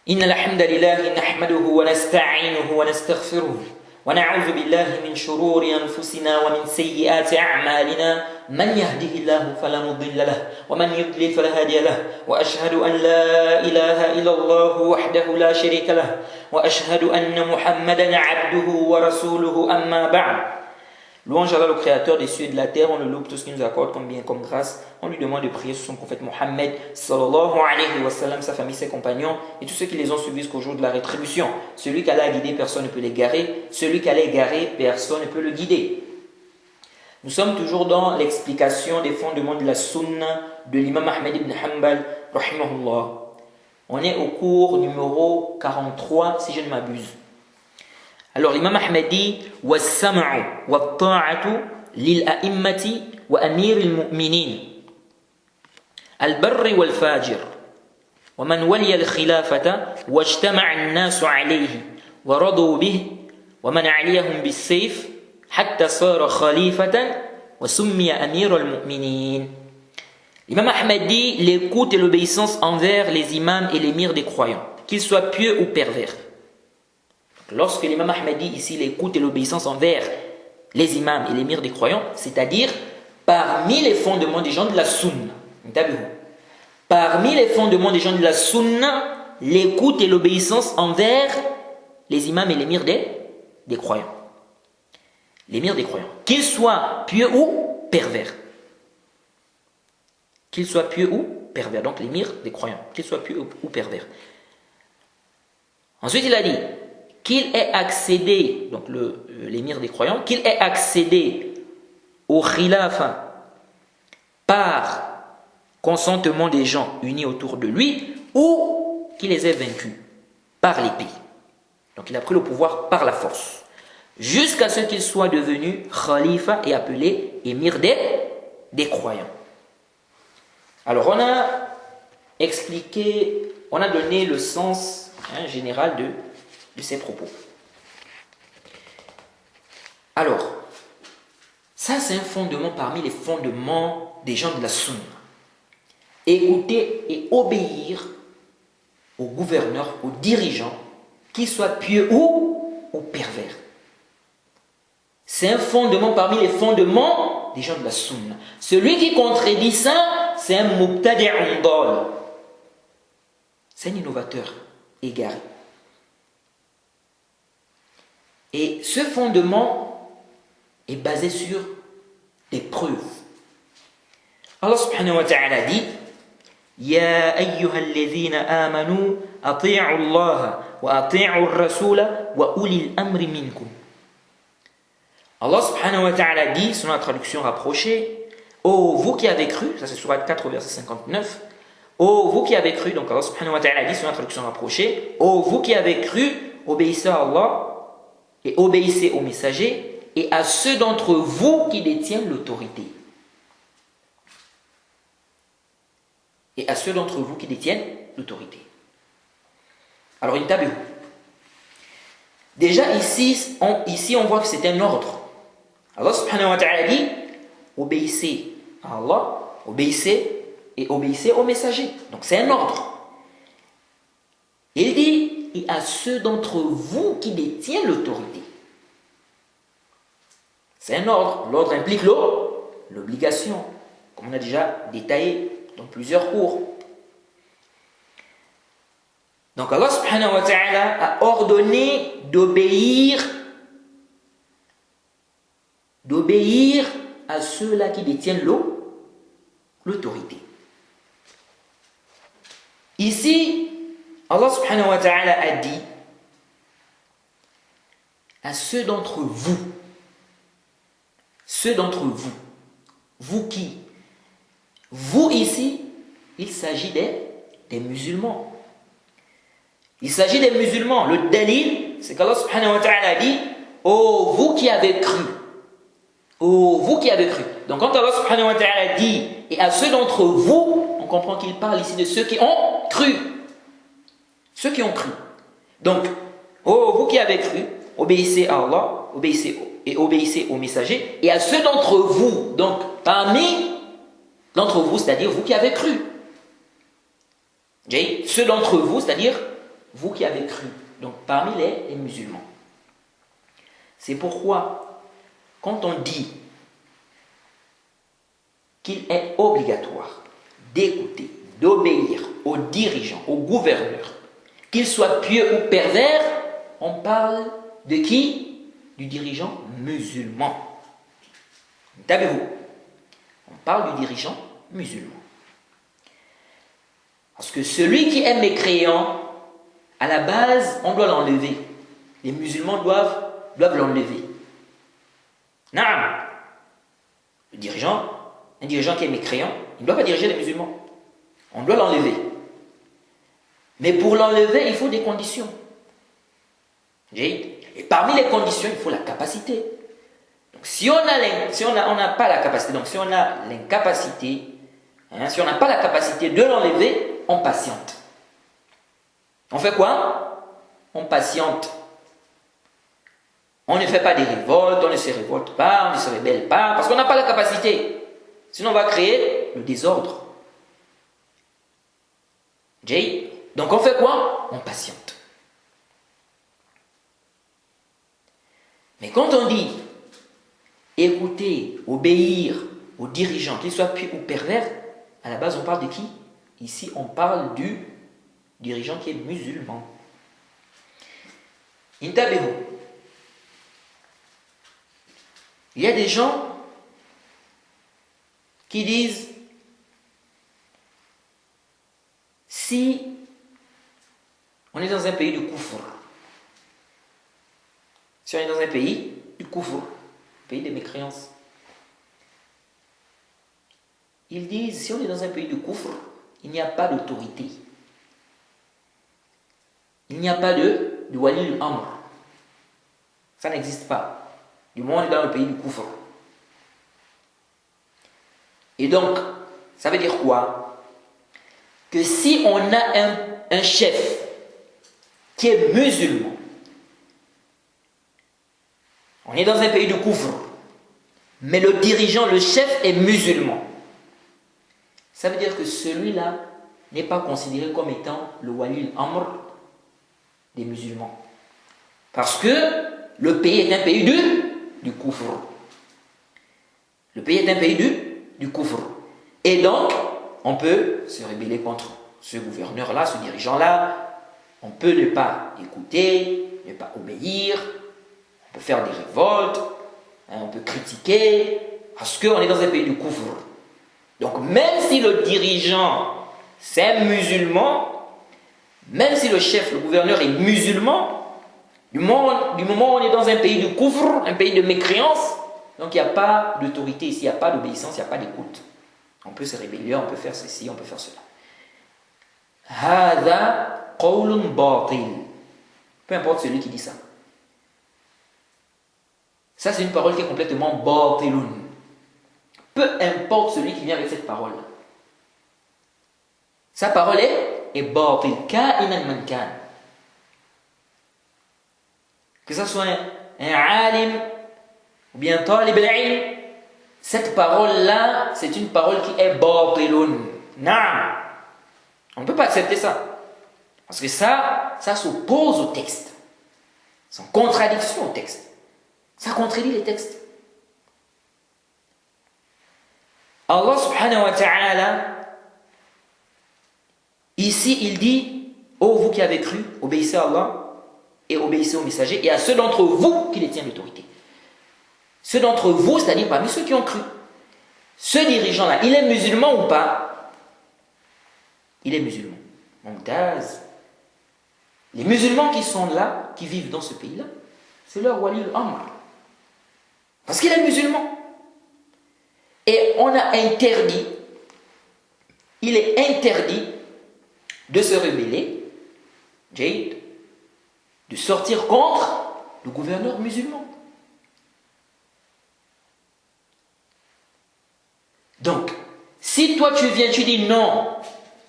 إن الحمد لله نحمده ونستعينه ونستغفره ونعوذ بالله من شرور أنفسنا ومن سيئات أعمالنا من يهده الله فلا مضل له ومن يضلل فلا هادي له وأشهد أن لا إله إلا الله وحده لا شريك له وأشهد أن محمدا عبده ورسوله أما بعد. Louange à Allah, le créateur des cieux et de la terre, on le loue pour tout ce qu'il nous accorde comme bien, comme grâce. On lui demande de prier sur son prophète Mohammed, sallallahu alayhi wa sallam, sa famille, ses compagnons et tous ceux qui les ont suivis jusqu'au jour de la rétribution. Celui qu'Allah a guidé, personne ne peut l'égarer. Celui qu'Allah a égaré, personne ne peut le guider. Nous sommes toujours dans l'explication des fondements de la sunna de l'imam Ahmed ibn Hanbal, rahimahullah. On est au cours numéro 43, si je ne m'abuse. Alors l'imam Ahmed dit وَالسَّمْعُ وَالطَّاعَةُ لِلْأَئِمَّةِ وَأَمِيرِ الْمُؤْمِنِينَ الْبَرِّ وَالْفَاجِرِ وَمَنْ وَلِيَ الْخِلَافَةَ وَاجْتَمَعَ النَّاسُ عَلَيْهِ وَرَضُوا بِهِ وَمَنْ عَلِيَهُمْ بِالسَّيْفِ حَتَّى صَارَ خَلِيفَةً وَسُمِّيَ أَمِيرَ الْمُؤْمِنِينَ. L'imam Ahmed dit l'écoute et l'obéissance envers les imams et l'émir des croyants, qu'ils soient pieux ou pervers. Lorsque l'imam Ahmed dit ici l'écoute et l'obéissance envers les imams et l'émir des croyants, c'est-à-dire parmi les fondements des gens de la sunna. Parmi les fondements des gens de la sunna, l'écoute et l'obéissance envers les imams et l'émir des croyants. L'émir des croyants. Qu'ils soient pieux ou pervers. Qu'ils soient pieux ou pervers. Donc l'émir des croyants. Qu'ils soient pieux ou pervers. Ensuite il a dit qu'il ait accédé, donc l'émir des croyants, qu'il ait accédé au khilafa par consentement des gens unis autour de lui ou qu'il les ait vaincus par l'épée. Donc il a pris le pouvoir par la force jusqu'à ce qu'il soit devenu khalifa et appelé émir des croyants. Alors on a expliqué, on a donné le sens général de ces propos. Alors, ça c'est un fondement parmi les fondements des gens de la sunna. Écouter et obéir aux gouverneurs, aux dirigeants, qu'ils soient pieux ou pervers. C'est un fondement parmi les fondements des gens de la sunna. Celui qui contredit ça, c'est un mubtadi'un dal. C'est un innovateur égaré. Et ce fondement est basé sur des preuves. Allah subhanahu wa ta'ala dit Ya ayyuhal ladhina amanu ati'u Allah wa ati'u ar-rasula wa ulil amri minkum. Allah subhanahu wa ta'ala dit, selon la traduction rapprochée, ô vous qui avez cru, ça c'est sourate 4 verset 59, ô vous qui avez cru, donc Allah subhanahu wa ta'ala dit, selon la traduction rapprochée, ô vous qui avez cru, obéissez à Allah et obéissez aux messagers et à ceux d'entre vous qui détiennent l'autorité. Et à ceux d'entre vous qui détiennent l'autorité. Alors, intabihou. Déjà ici, on voit que c'est un ordre. Allah subhanahu wa ta'ala dit obéissez à Allah, obéissez aux messagers. Donc c'est un ordre. Il dit et à ceux d'entre vous qui détiennent l'autorité. C'est un ordre. L'ordre implique l'obligation, comme on a déjà détaillé dans plusieurs cours. Donc Allah subhanahu wa ta'ala a ordonné d'obéir à ceux-là qui détiennent l'autorité. Ici, Allah subhanahu wa ta'ala a dit à ceux d'entre vous, vous qui? Vous ici, il s'agit des musulmans. Il s'agit des musulmans. Le dalil, c'est qu'Allah subhanahu wa ta'ala a dit oh vous qui avez cru. Oh vous qui avez cru. Donc quand Allah subhanahu wa ta'ala dit et à ceux d'entre vous, on comprend qu'il parle ici de ceux qui ont cru. Ceux qui ont cru. Donc, oh vous qui avez cru, obéissez à Allah, obéissez aux messagers, et à ceux d'entre vous, donc parmi d'entre vous, c'est-à-dire vous qui avez cru. Ceux d'entre vous, c'est-à-dire vous qui avez cru, donc parmi les musulmans. C'est pourquoi, quand on dit qu'il est obligatoire d'écouter, d'obéir aux dirigeants, aux gouverneurs, qu'ils soient pieux ou pervers, on parle de qui? Du dirigeant musulman. Savez-vous? On parle du dirigeant musulman. Parce que celui qui est mécréant, à la base, on doit l'enlever. Les musulmans doivent l'enlever. Non. Un dirigeant qui est mécréant, il ne doit pas diriger les musulmans. On doit l'enlever. Mais pour l'enlever, il faut des conditions. Et parmi les conditions, il faut la capacité. Donc si on n'a pas la capacité, donc si on a l'incapacité, si on n'a pas la capacité de l'enlever, on patiente. On fait quoi? On patiente. On ne fait pas des révoltes, on ne se révolte pas, on ne se rebelle pas, parce qu'on n'a pas la capacité. Sinon, on va créer le désordre. Donc, on fait quoi? On patiente. Mais quand on dit écouter, obéir aux dirigeants, qu'ils soient pieux ou pervers, à la base, on parle de qui? Ici, on parle du dirigeant qui est musulman. Intabehu. Il y a des gens qui disent si on est dans un pays du kufr, si on est dans un pays du kufr, pays des mécréances, ils disent si on est dans un pays du kufr, il n'y a pas d'autorité. Il n'y a pas de wali al-amr. Ça n'existe pas. Du moment où on est dans le pays du kufr. Et donc, ça veut dire quoi? Que si on a un chef qui est musulman, on est dans un pays du kufr, mais le dirigeant, le chef est musulman, ça veut dire que celui-là n'est pas considéré comme étant le wali al-amr des musulmans. Parce que le pays est un pays du kufr. Le pays est un pays du kufr. Et donc, on peut se rebeller contre ce gouverneur-là, ce dirigeant-là. On peut ne pas écouter, ne pas obéir. On peut faire des révoltes. On peut critiquer. Parce qu'on est dans un pays du kufr. Donc, même si le dirigeant, c'est un musulman, même si le chef, le gouverneur est musulman, du moment où on est dans un pays de kufr, un pays de mécréance, donc il n'y a pas d'autorité ici, il n'y a pas d'obéissance, il n'y a pas d'écoute. On peut se rébeller, on peut faire ceci, on peut faire cela. Hada qawlun batil. Peu importe celui qui dit ça. Ça, c'est une parole qui est complètement batilun. Peu importe celui qui vient avec cette parole. Sa parole est batil. Ka'inan man kan. Que ce soit un alim ou bien talib al-ilm, cette parole-là, c'est une parole qui est batilun. Non. On ne peut pas accepter ça. Parce que ça s'oppose au texte. C'est en contradiction au texte. Ça contredit les textes. Allah subhanahu wa ta'ala, ici il dit, ô vous qui avez cru, obéissez à Allah et obéissez aux messagers et à ceux d'entre vous qui détiennent l'autorité. Ceux d'entre vous, c'est-à-dire parmi ceux qui ont cru. Ce dirigeant-là, il est musulman ou pas? Il est musulman. Mumtaz. Les musulmans qui sont là, qui vivent dans ce pays-là, c'est leur wali al-amr. Parce qu'il est musulman. Et on a interdit, il est interdit de se rebeller, de sortir contre le gouverneur musulman. Donc, si toi tu viens, tu dis non,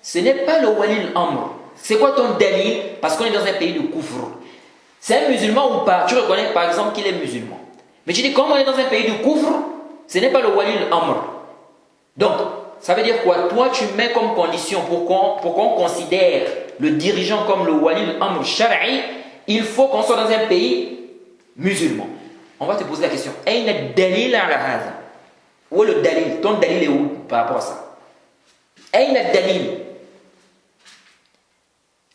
ce n'est pas le wali al-amr. C'est quoi ton dalil? Parce qu'on est dans un pays de kufr. C'est un musulman ou pas? Tu reconnais par exemple qu'il est musulman. Mais tu dis, comme on est dans un pays de kufr, ce n'est pas le wali al-amr. Donc, ça veut dire quoi? Toi, tu mets comme condition pour qu'on considère le dirigeant comme le wali al-amr shar'i, il faut qu'on soit dans un pays musulman. On va te poser la question. Aïna dalil ala hadha? Où est le dalil? Ton dalil est où par rapport à ça? Aïna dalil?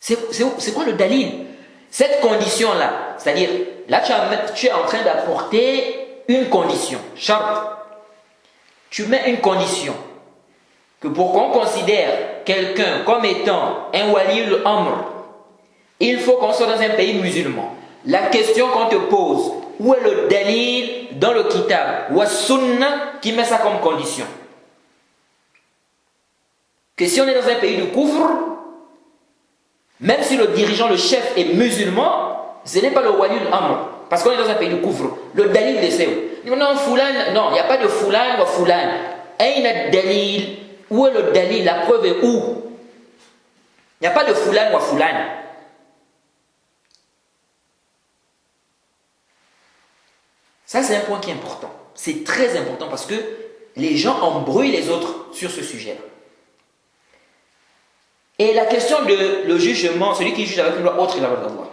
C'est quoi le dalil? Cette condition-là, c'est-à-dire, là tu es en train d'apporter une condition, shart. Tu mets une condition, que pour qu'on considère quelqu'un comme étant un wali al-amr, il faut qu'on soit dans un pays musulman. La question qu'on te pose, où est le dalil dans le kitab ou sunna qui met ça comme condition? Que si on est dans un pays de kufr, même si le dirigeant, le chef est musulman, ce n'est pas le wali al-amr. Parce qu'on est dans un pays de kufr. Le dalil de c'est où? Non, fulan, non, il n'y a pas de fulan ou fulan. Aïna dalil? Où est le dalil? La preuve est où? Il n'y a pas de fulan ou fulan. Ça, c'est un point qui est important. C'est très important parce que les gens embrouillent les autres sur ce sujet-là. Et la question de le jugement, celui qui juge avec une loi autre que la loi d'Allah.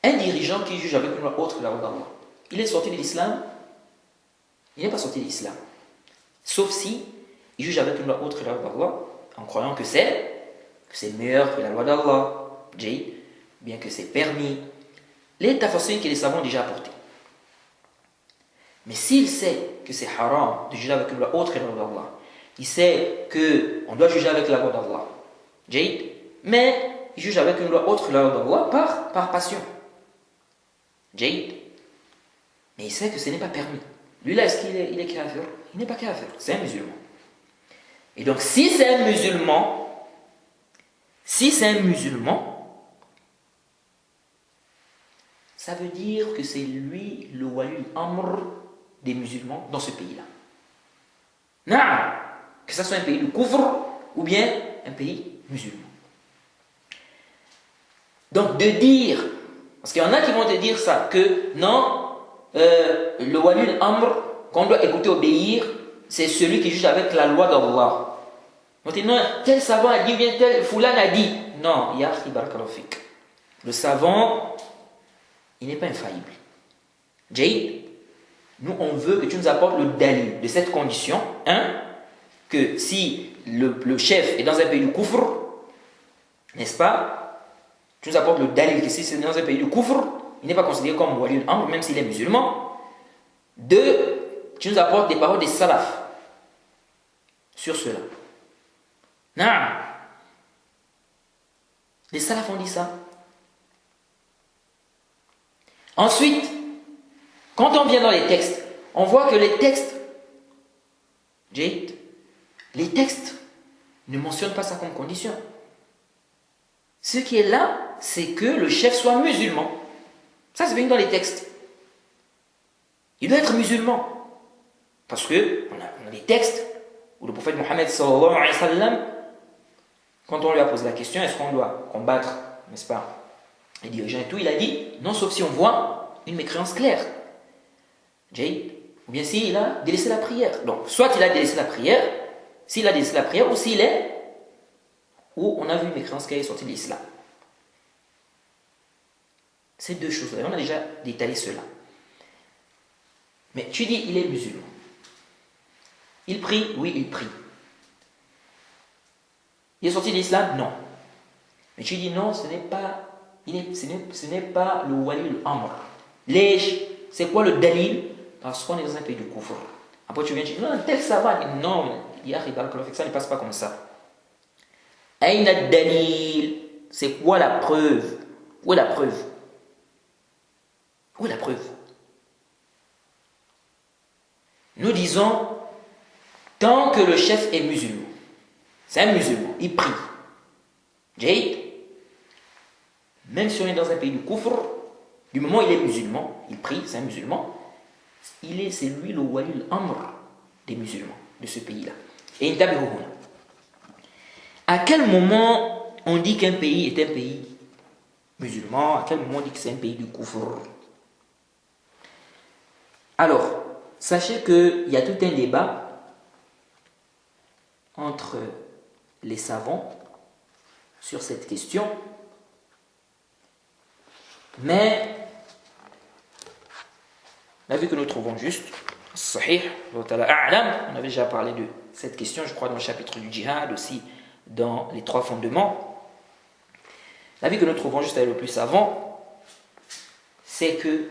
Un dirigeant qui juge avec une loi autre que la loi d'Allah, il est sorti de l'islam? Il n'est pas sorti de l'islam. Sauf si il juge avec une loi autre que la loi d'Allah, en croyant que c'est meilleur que la loi d'Allah, bien que c'est permis. Les tafassirs que les savants ont déjà apportés. Mais s'il sait que c'est haram de juger avec une loi autre que la loi d'Allah, il sait qu'on doit juger avec la loi d'Allah, mais il juge avec une loi autre que la loi d'Allah par passion. Mais il sait que ce n'est pas permis. Lui là, est-ce qu'il est kafir? Il n'est pas kafir, c'est un musulman. Et donc si c'est un musulman, ça veut dire que c'est lui le wali al-amr des musulmans dans ce pays-là. Non, que ce soit un pays de kufr ou bien un pays musulman. Donc de dire, parce qu'il y en a qui vont te dire ça, que non, le wali al-amr qu'on doit écouter, obéir, c'est celui qui juge avec la loi d'Allah. On dit non, tel savant a dit, bien tel foulan a dit. Non, ya akhi barakallahu fik. Le savant, il n'est pas infaillible. Nous on veut que tu nous apportes le dalil de cette condition, que si le chef est dans un pays de kufr, n'est-ce pas, tu nous apportes le dalil que si c'est dans un pays de kufr, il n'est pas considéré comme wali al-amr même s'il est musulman. Deux, tu nous apportes des paroles des salaf sur cela. Non. Les salaf ont dit ça. Ensuite, quand on vient dans les textes, on voit que les textes ne mentionnent pas ça comme condition. Ce qui est là, c'est que le chef soit musulman. Ça, c'est venu dans les textes. Il doit être musulman. Parce que on a des textes où le prophète Mohammed sallallahu alayhi wa sallam, quand on lui a posé la question, est-ce qu'on doit combattre, n'est-ce pas, les dirigeants et tout, il a dit, non, sauf si on voit une mécréance claire. Ou bien s'il a délaissé la prière. Donc, soit il a délaissé la prière, s'il a délaissé la prière, ou s'il est, ou on a vu une mécréance qui est sortie de l'islam. Ces deux choses-là, on a déjà détaillé cela. Mais tu dis, il est musulman. Il prie? Oui, il prie. Il est sorti de l'islam? Non. Mais tu dis, non, ce n'est pas le wali al-amr. C'est quoi le dalil? Parce qu'on est dans un pays de kufr. Après tu viens dire, non, tel savant. Non, ça ne passe pas comme ça. Aïna dalil? C'est quoi la preuve? Où est la preuve? Où est la preuve? Nous disons, tant que le chef est musulman, c'est un musulman, il prie. Même si on est dans un pays de kufr, du moment où il est musulman, il prie, c'est un musulman, c'est lui le wali al-amr des musulmans de ce pays-là. Et à quel moment on dit qu'un pays est un pays musulman? À quel moment on dit que c'est un pays de kufr? Alors, sachez qu'il y a tout un débat entre les savants sur cette question, mais l'avis que nous trouvons juste, Sahih, on avait déjà parlé de cette question, je crois, dans le chapitre du djihad, aussi dans les 3 fondements. L'avis que nous trouvons juste avec le plus savant, c'est que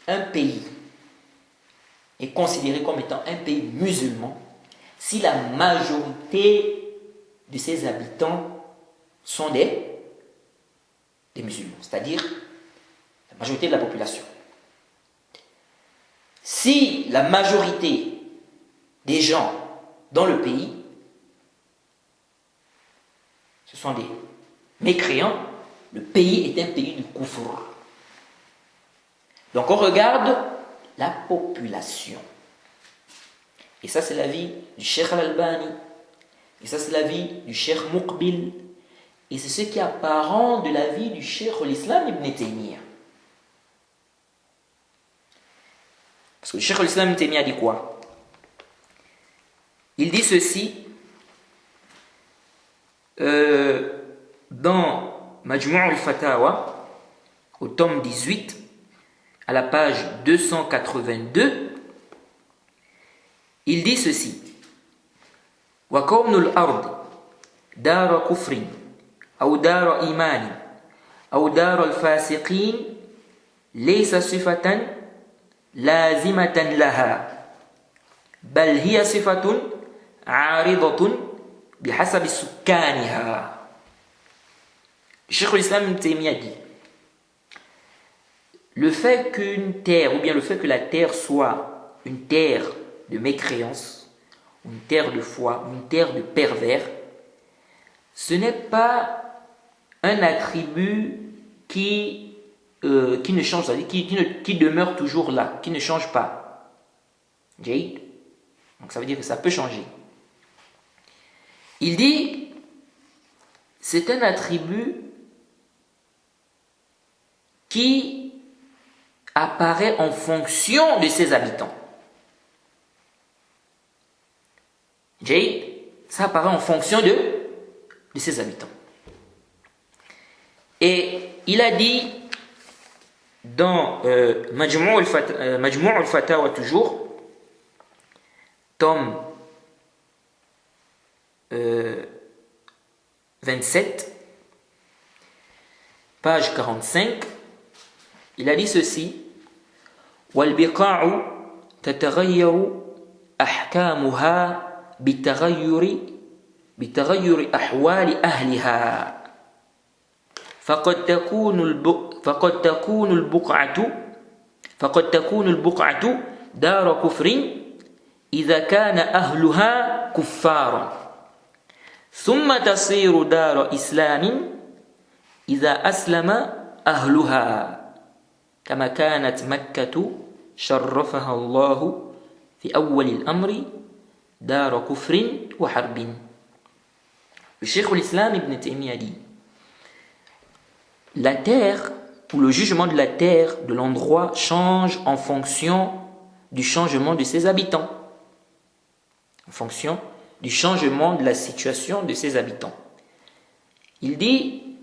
un pays est considéré comme étant un pays musulman si la majorité de ses habitants sont des musulmans, c'est-à-dire la majorité de la population. Si la majorité des gens dans le pays, ce sont des mécréants, le pays est un pays du kufr. Donc on regarde la population. Et ça c'est l'avis du Cheikh Al-Albani. Et ça c'est l'avis du Cheikh Muqbil. Et c'est ce qui est apparent de l'avis du Cheikh l'Islam Ibn Taymiyyah. Parce que le Cheikh l'Islam Ibn Taymiyyah dit quoi? Il dit ceci dans Majmu' al-Fatawa, au tome 18, à la page 282, il dit ceci: Wa kawnul ard dar kufrin aw dar iman aw dar al-fasiqin laysa sifatan lazimatan laha bal hiya sifatun 'aridatun bihasab sukkaniha. Cheikh l'Islam Ibn Taymiyyah dit: le fait qu'une terre, ou bien le fait que la terre soit une terre de mécréance, une terre de foi, une terre de pervers, ce n'est pas un attribut qui ne change, qui demeure toujours là, qui ne change pas. Jaïd. Donc ça veut dire que ça peut changer. Il dit, c'est un attribut qui apparaît en fonction de ses habitants. Jaïd, ça apparaît en fonction de ses habitants. Et il a dit dans Majmu' al-Fatawa toujours, tome 27, page 45, il a dit ceci: وَالْبِقَاعُ تَتَغَيَّرُ أَحْكَامُهَا بتغير أحوال أهلها فقد تكون البقعة دار كفر إذا كان أهلها كفارا ثم تصير دار إسلام إذا أسلم أهلها كما كانت مكة شرفها الله في أول الأمر دار كفر وحرب. Le Cheikh l'Islam Ibn Taymiyyah dit: la terre, ou le jugement de la terre, de l'endroit, change en fonction du changement de ses habitants, en fonction du changement de la situation de ses habitants. Il dit,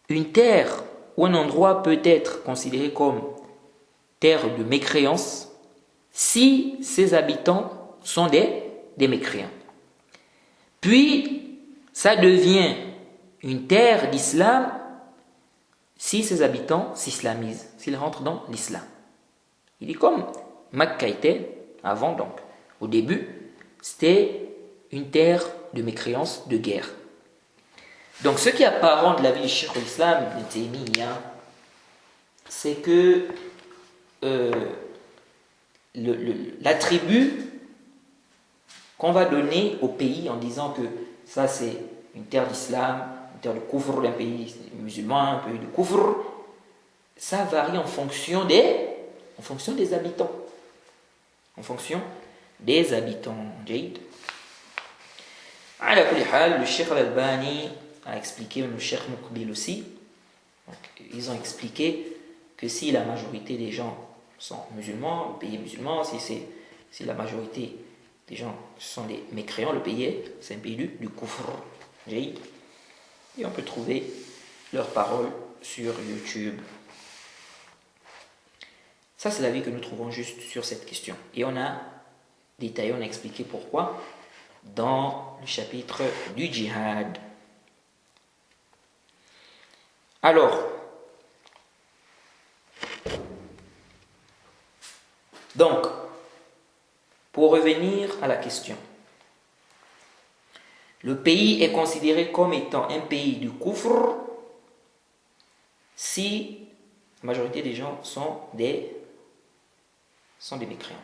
une terre ou un endroit peut être considéré comme terre de mécréance si ses habitants sont des mécréants. Puis, ça devient une terre d'islam si ses habitants s'islamisent, s'ils rentrent dans l'islam. Il dit comme Makka était avant, donc au début, c'était une terre de mécréance, de guerre. Donc ce qui est apparent de la vie du Cheikh l'Islam Ibn Taymiyyah, c'est que l'attribut qu'on va donner au pays en disant que ça c'est une terre d'islam, une terre de kufr, un pays musulman, un pays de kufr, ça varie en fonction des habitants. En fonction des habitants. Jaïd. Ala kulli hal, le Cheikh Al-Albani a expliqué, le Cheikh Muqbil aussi, donc, ils ont expliqué que si la majorité des gens sont musulmans, le pays est musulman, si la majorité des gens, ce sont des mécréants, le pays c'est un pays du kufr. Et on peut trouver leurs paroles sur YouTube. Ça, c'est l'avis que nous trouvons juste sur cette question. Et on a détaillé, on a expliqué pourquoi dans le chapitre du djihad. Alors, donc, pour revenir à la question, le pays est considéré comme étant un pays du kufr si la majorité des gens sont des mécréants.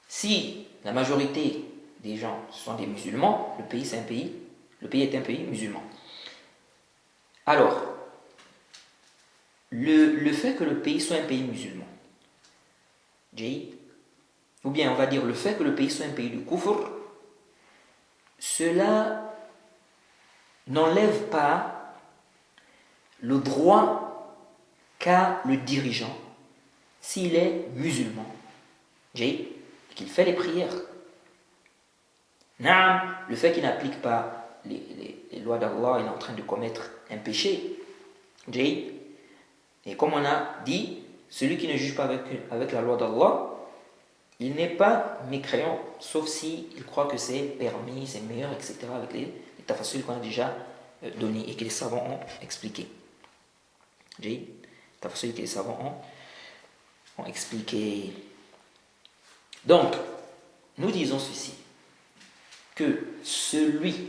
Si la majorité des gens sont des musulmans, le pays est un pays musulman. Alors, le fait que le pays soit un pays musulman, ou bien on va dire le fait que le pays soit un pays du kufr, cela n'enlève pas le droit qu'a le dirigeant s'il est musulman, qu'il fait les prières. Le fait qu'il n'applique pas les lois d'Allah, il est en train de commettre un péché. Et comme on a dit, celui qui ne juge pas avec la loi d'Allah, il n'est pas mécréant, sauf s'il croit que c'est permis, c'est meilleur, etc. avec les tafassul qu'on a déjà donné et que les savants ont expliqué. Tafassul que les savants ont expliqué. Donc, nous disons ceci, que celui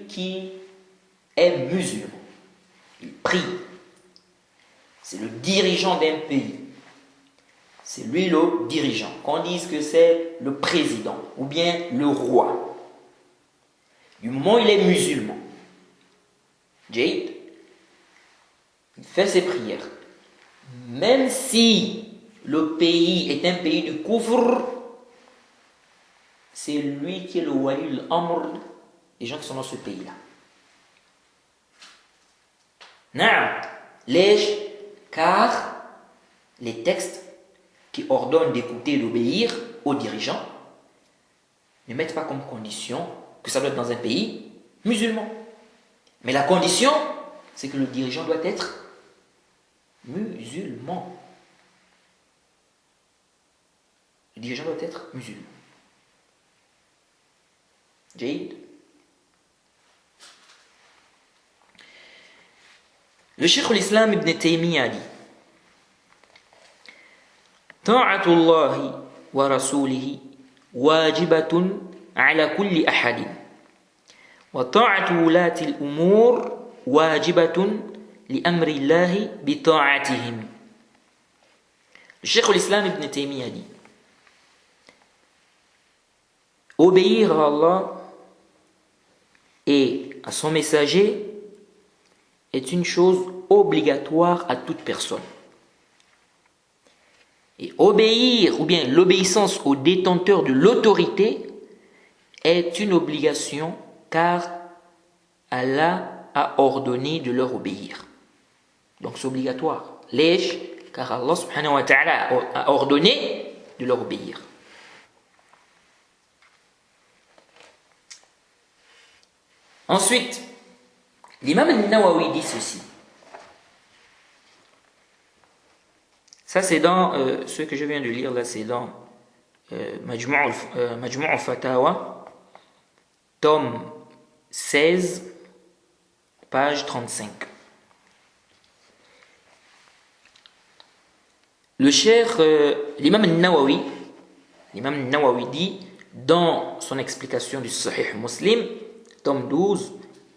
qui est musulman, il prie, c'est le dirigeant d'un pays, c'est lui le dirigeant, qu'on dise que c'est le président ou bien le roi, du moment où il est musulman, il fait ses prières, même si le pays est un pays de kufr, c'est lui qui est le wali al-amr des gens qui sont dans ce pays-là. Car les textes qui ordonnent d'écouter et d'obéir aux dirigeants ne mettent pas comme condition que ça doit être dans un pays musulman. Mais la condition, c'est que le dirigeant doit être musulman. Le dirigeant doit être musulman. Le Cheikh l'Islam Ibn Taymiyyah dit Ta'atullahi wa rasulihi wajibatun ala kulli ahadin wa ta'atu wulati al-umur wajibatun li amri Allahi bi ta'atihim. Le Cheikh l'Islam Ibn Taymiyyah dit obéir à Allah et à son messager est une chose obligatoire à toute personne. Et obéir, ou bien l'obéissance aux détenteurs de l'autorité est une obligation car Allah a ordonné de leur obéir. Donc c'est obligatoire. Car Allah subhanahu wa ta'ala a ordonné de leur obéir. Ensuite, l'imam al-Nawawi dit ceci. Ça c'est dans ce que je viens de lire là, c'est dans Majmu' al-Fatawa, tome 16, page 35. Le cheikh, l'imam al-Nawawi dit dans son explication du Sahih Muslim, tome 12,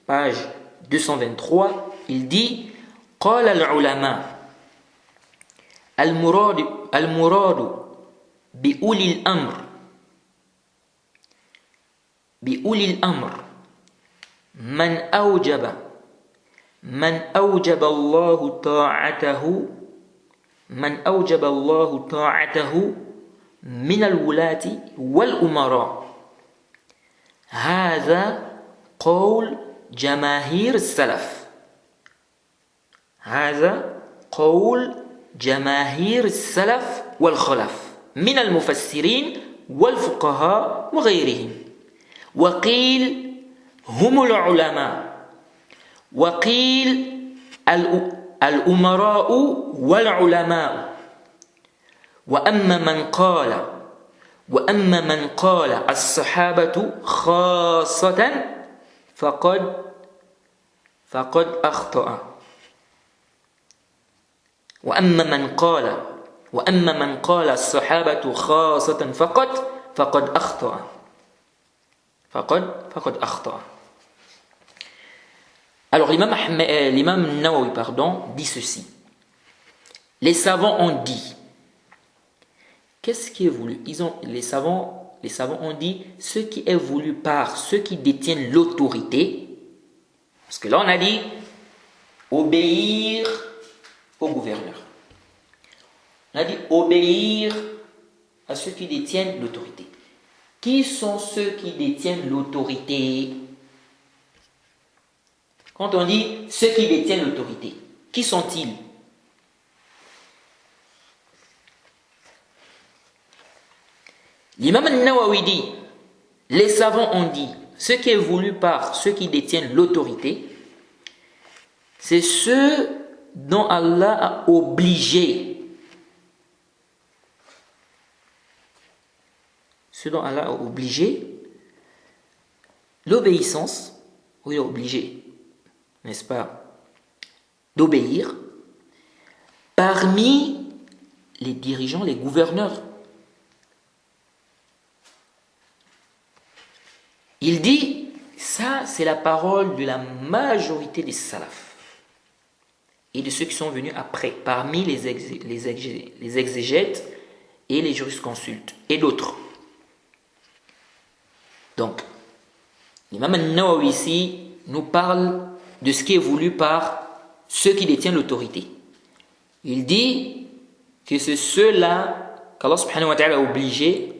page 223, il dit قال العلماء المراد بأولي الأمر من أوجب الله طاعته من الولاة والأمراء. هذا قول جماهير السلف. هذا قول جماهير السلف والخلف من المفسرين والفقهاء وغيرهم وقيل هم العلماء وقيل الأمراء والعلماء وأما من قال الصحابة خاصة فقد أخطأ وأما من قال الصحابة خاصة فقد أخطأ فقد أخطأ. Alors l'imam Nawawi dit ceci. Les savants ont dit. Qu'est-ce qui est voulu? Les savants ont dit ce qui est voulu par ceux qui détiennent l'autorité. Parce que là on a dit obéir au gouverneur. On a dit obéir à ceux qui détiennent l'autorité. Qui sont ceux qui détiennent l'autorité? Quand on dit ceux qui détiennent l'autorité, qui sont-ils? L'imam Nawawi dit, les savants ont dit, ce qui est voulu par ceux qui détiennent l'autorité, c'est ceux dont Allah a obligé. Ceux dont Allah a obligé l'obéissance, ou il a obligé, n'est-ce pas, d'obéir parmi les dirigeants, les gouverneurs. Il dit, ça c'est la parole de la majorité des salafs et de ceux qui sont venus après, parmi les exégètes et les jurisconsultes et d'autres. Donc, l'imam Nawawi ici nous parle de ce qui est voulu par ceux qui détiennent l'autorité. Il dit que c'est ceux-là qu'Allah subhanahu wa ta'ala a obligé,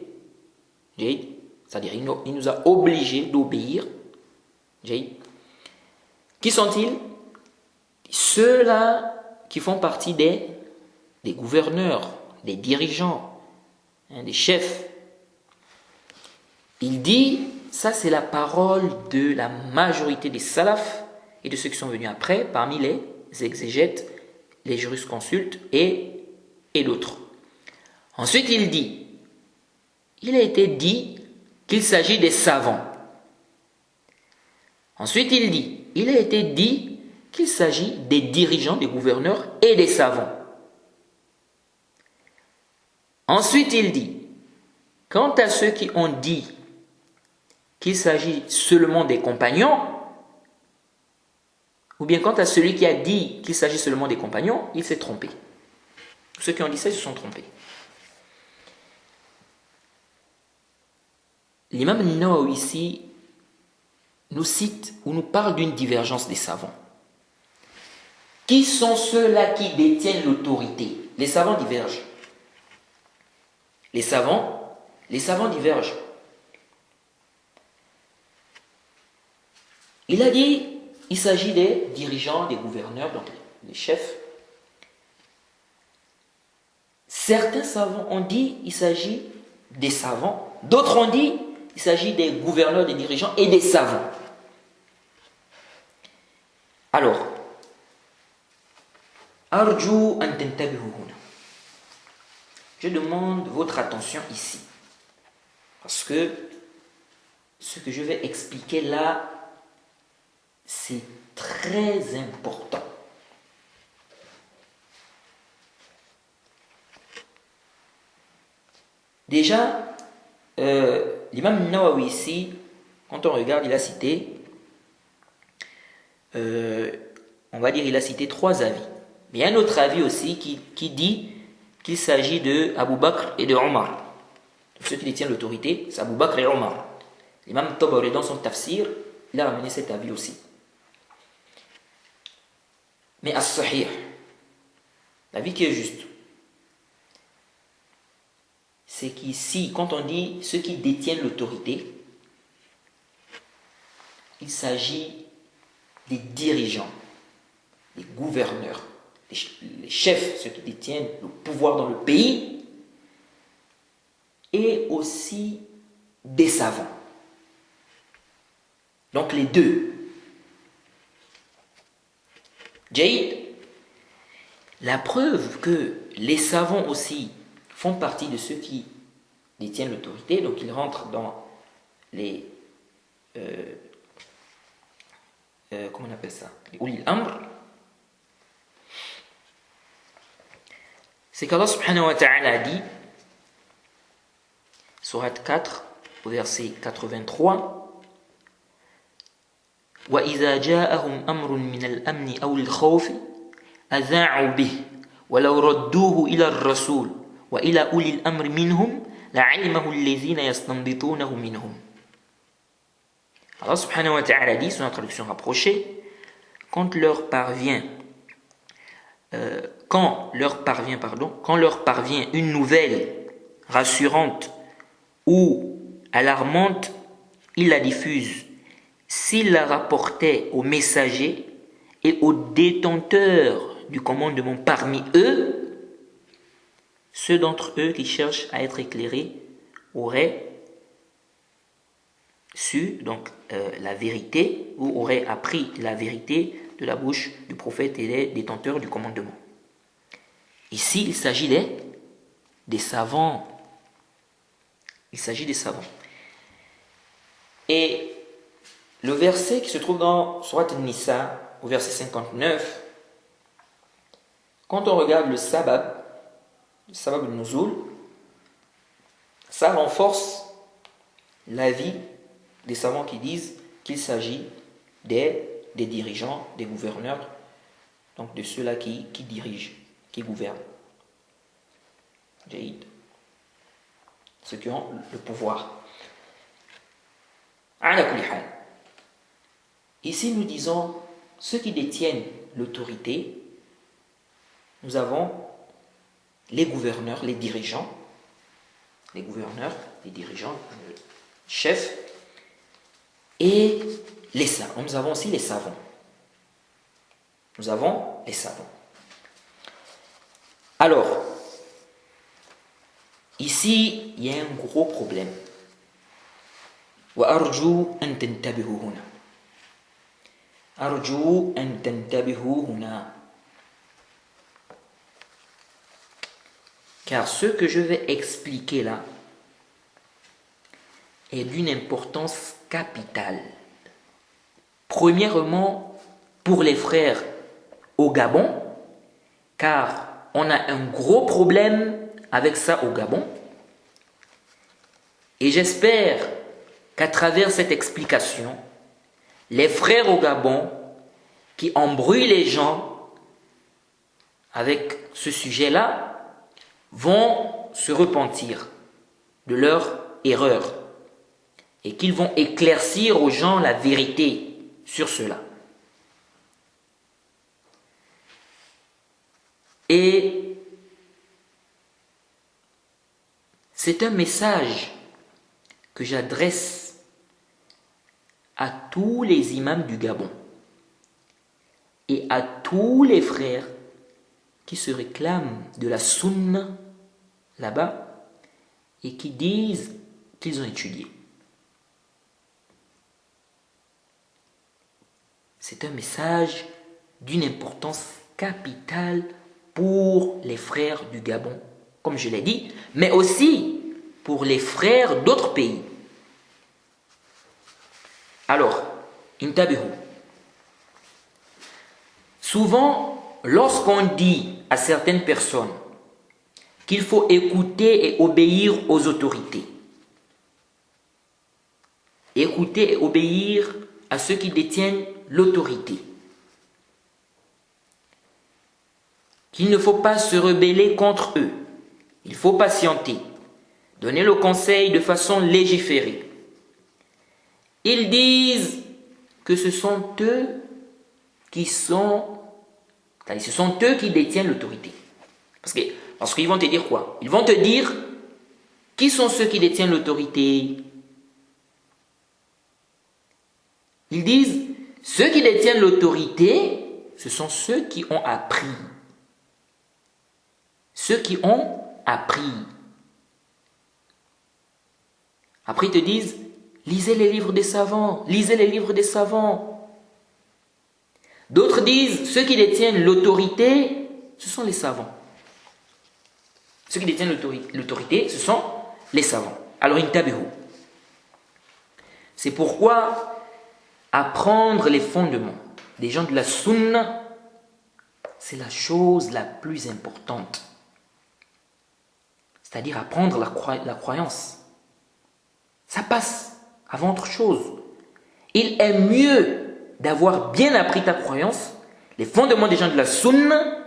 c'est-à-dire il nous a obligés d'obéir. Qui sont-ils? Ceux-là qui font partie des gouverneurs, des dirigeants, des chefs. Il dit, ça c'est la parole de la majorité des salafs et de ceux qui sont venus après, parmi les exégètes, les jurisconsultes et d'autres. Ensuite il a été dit qu'il s'agit des savants. Ensuite il a été dit qu'il s'agit des dirigeants, des gouverneurs et des savants. Ensuite il dit, quant à ceux qui ont dit qu'il s'agit seulement des compagnons, ou bien quant à celui qui a dit qu'il s'agit seulement des compagnons, il s'est trompé. Ceux qui ont dit ça, ils se sont trompés. L'imam Nawawi ici nous cite ou nous parle d'une divergence des savants. Qui sont ceux-là qui détiennent l'autorité? Les savants divergent. Les savants divergent. Il a dit, il s'agit des dirigeants, des gouverneurs, donc les chefs. Certains savants ont dit, il s'agit des savants. D'autres ont dit, il s'agit des gouverneurs, des dirigeants et des savants. Alors, Arju an tantabihu huna. Je demande votre attention ici. Parce que ce que je vais expliquer là, c'est très important. Déjà, l'imam Nawawi ici, quand on regarde, il a cité, on va dire, il a cité 3 avis. Mais il y a un autre avis aussi qui dit qu'il s'agit de Abu Bakr et de Omar. Donc, ceux qui détiennent l'autorité, c'est Abu Bakr et Omar. L'imam Tabari, dans son tafsir, il a ramené cet avis aussi. Mais as-sahih, l'avis qui est juste, c'est qu'ici, quand on dit ceux qui détiennent l'autorité, il s'agit des dirigeants, des gouverneurs, les chefs, ceux qui détiennent le pouvoir dans le pays, et aussi des savants. Donc les deux. Jaïd, la preuve que les savants aussi font partie de ceux qui détiennent l'autorité, donc ils rentrent dans les comment on appelle ça, les ulil amr, c'est qu'Allah subhanahu wa ta'ala dit, sourate 4 au verset 83, وَإِذَا جَاءَهُمْ أَمْرٌ مِّنَ الْأَمْنِ أَوْ الْخَوْفِ أَذَاعُوا بِهِ وَلَوْ رَدُّوهُ إِلَى الرَّسُولِ وَإِلَى أُولِي الْأَمْرِ مِنْهُمْ لَعَلِمَهُ الَّذِينَ يَسْتَنبِطُونَهُ مِنْهُمْ. Allah subhanahu wa ta'ala dit, sur la traduction rapprochée, quand leur parvient une nouvelle rassurante ou alarmante, ils la diffusent. S'ils la rapportaient aux messagers et aux détenteurs du commandement parmi eux, ceux d'entre eux qui cherchent à être éclairés auraient su donc la vérité, ou auraient appris la vérité de la bouche du prophète et des détenteurs du commandement. Ici, il s'agit des savants. Il s'agit des savants. Et le verset qui se trouve dans Surat An-Nisa, au verset 59, quand on regarde le sabab al-nuzul, ça renforce l'avis des savants qui disent qu'il s'agit des dirigeants, des gouverneurs, donc de ceux-là qui dirigent, qui gouvernent. Jaïd. Ceux qui ont le pouvoir. Ala kulli hal. Ici, nous disons ceux qui détiennent l'autorité. Nous avons les gouverneurs, les dirigeants, les chefs, et les savants. Nous avons aussi les savants. Alors, ici, il y a un gros problème. وأرجو أن تنتبهوا هنا. Car ce que je vais expliquer là est d'une importance capitale. Premièrement, pour les frères au Gabon, car on a un gros problème avec ça au Gabon. Et j'espère qu'à travers cette explication, les frères au Gabon qui embrouillent les gens avec ce sujet-là vont se repentir de leur erreur et qu'ils vont éclaircir aux gens la vérité sur cela. Et c'est un message que j'adresse à tous les imams du Gabon et à tous les frères qui se réclament de la sunna là-bas et qui disent qu'ils ont étudié. C'est un message d'une importance capitale pour les frères du Gabon, comme je l'ai dit, mais aussi pour les frères d'autres pays. Alors, intabihu. Souvent, lorsqu'on dit à certaines personnes qu'il faut écouter et obéir aux autorités, écouter et obéir à ceux qui détiennent l'autorité, qu'il ne faut pas se rebeller contre eux, il faut patienter, donner le conseil de façon légiférée. Ils disent que ce sont eux qui détiennent l'autorité. Parce qu'ils vont te dire quoi? Ils vont te dire qui sont ceux qui détiennent l'autorité. Ils disent ceux qui détiennent l'autorité, ce sont ceux qui ont appris ceux qui ont appris. Après, ils te disent, lisez les livres des savants, lisez les livres des savants. D'autres disent, ceux qui détiennent l'autorité, ce sont les savants. Ceux qui détiennent l'autorité, ce sont les savants. Alors, intabihu. C'est pourquoi apprendre les fondements des gens de la sunna, c'est la chose la plus importante. C'est-à-dire apprendre la croyance. Ça passe avant autre chose. Il est mieux d'avoir bien appris ta croyance, les fondements des gens de la sunna,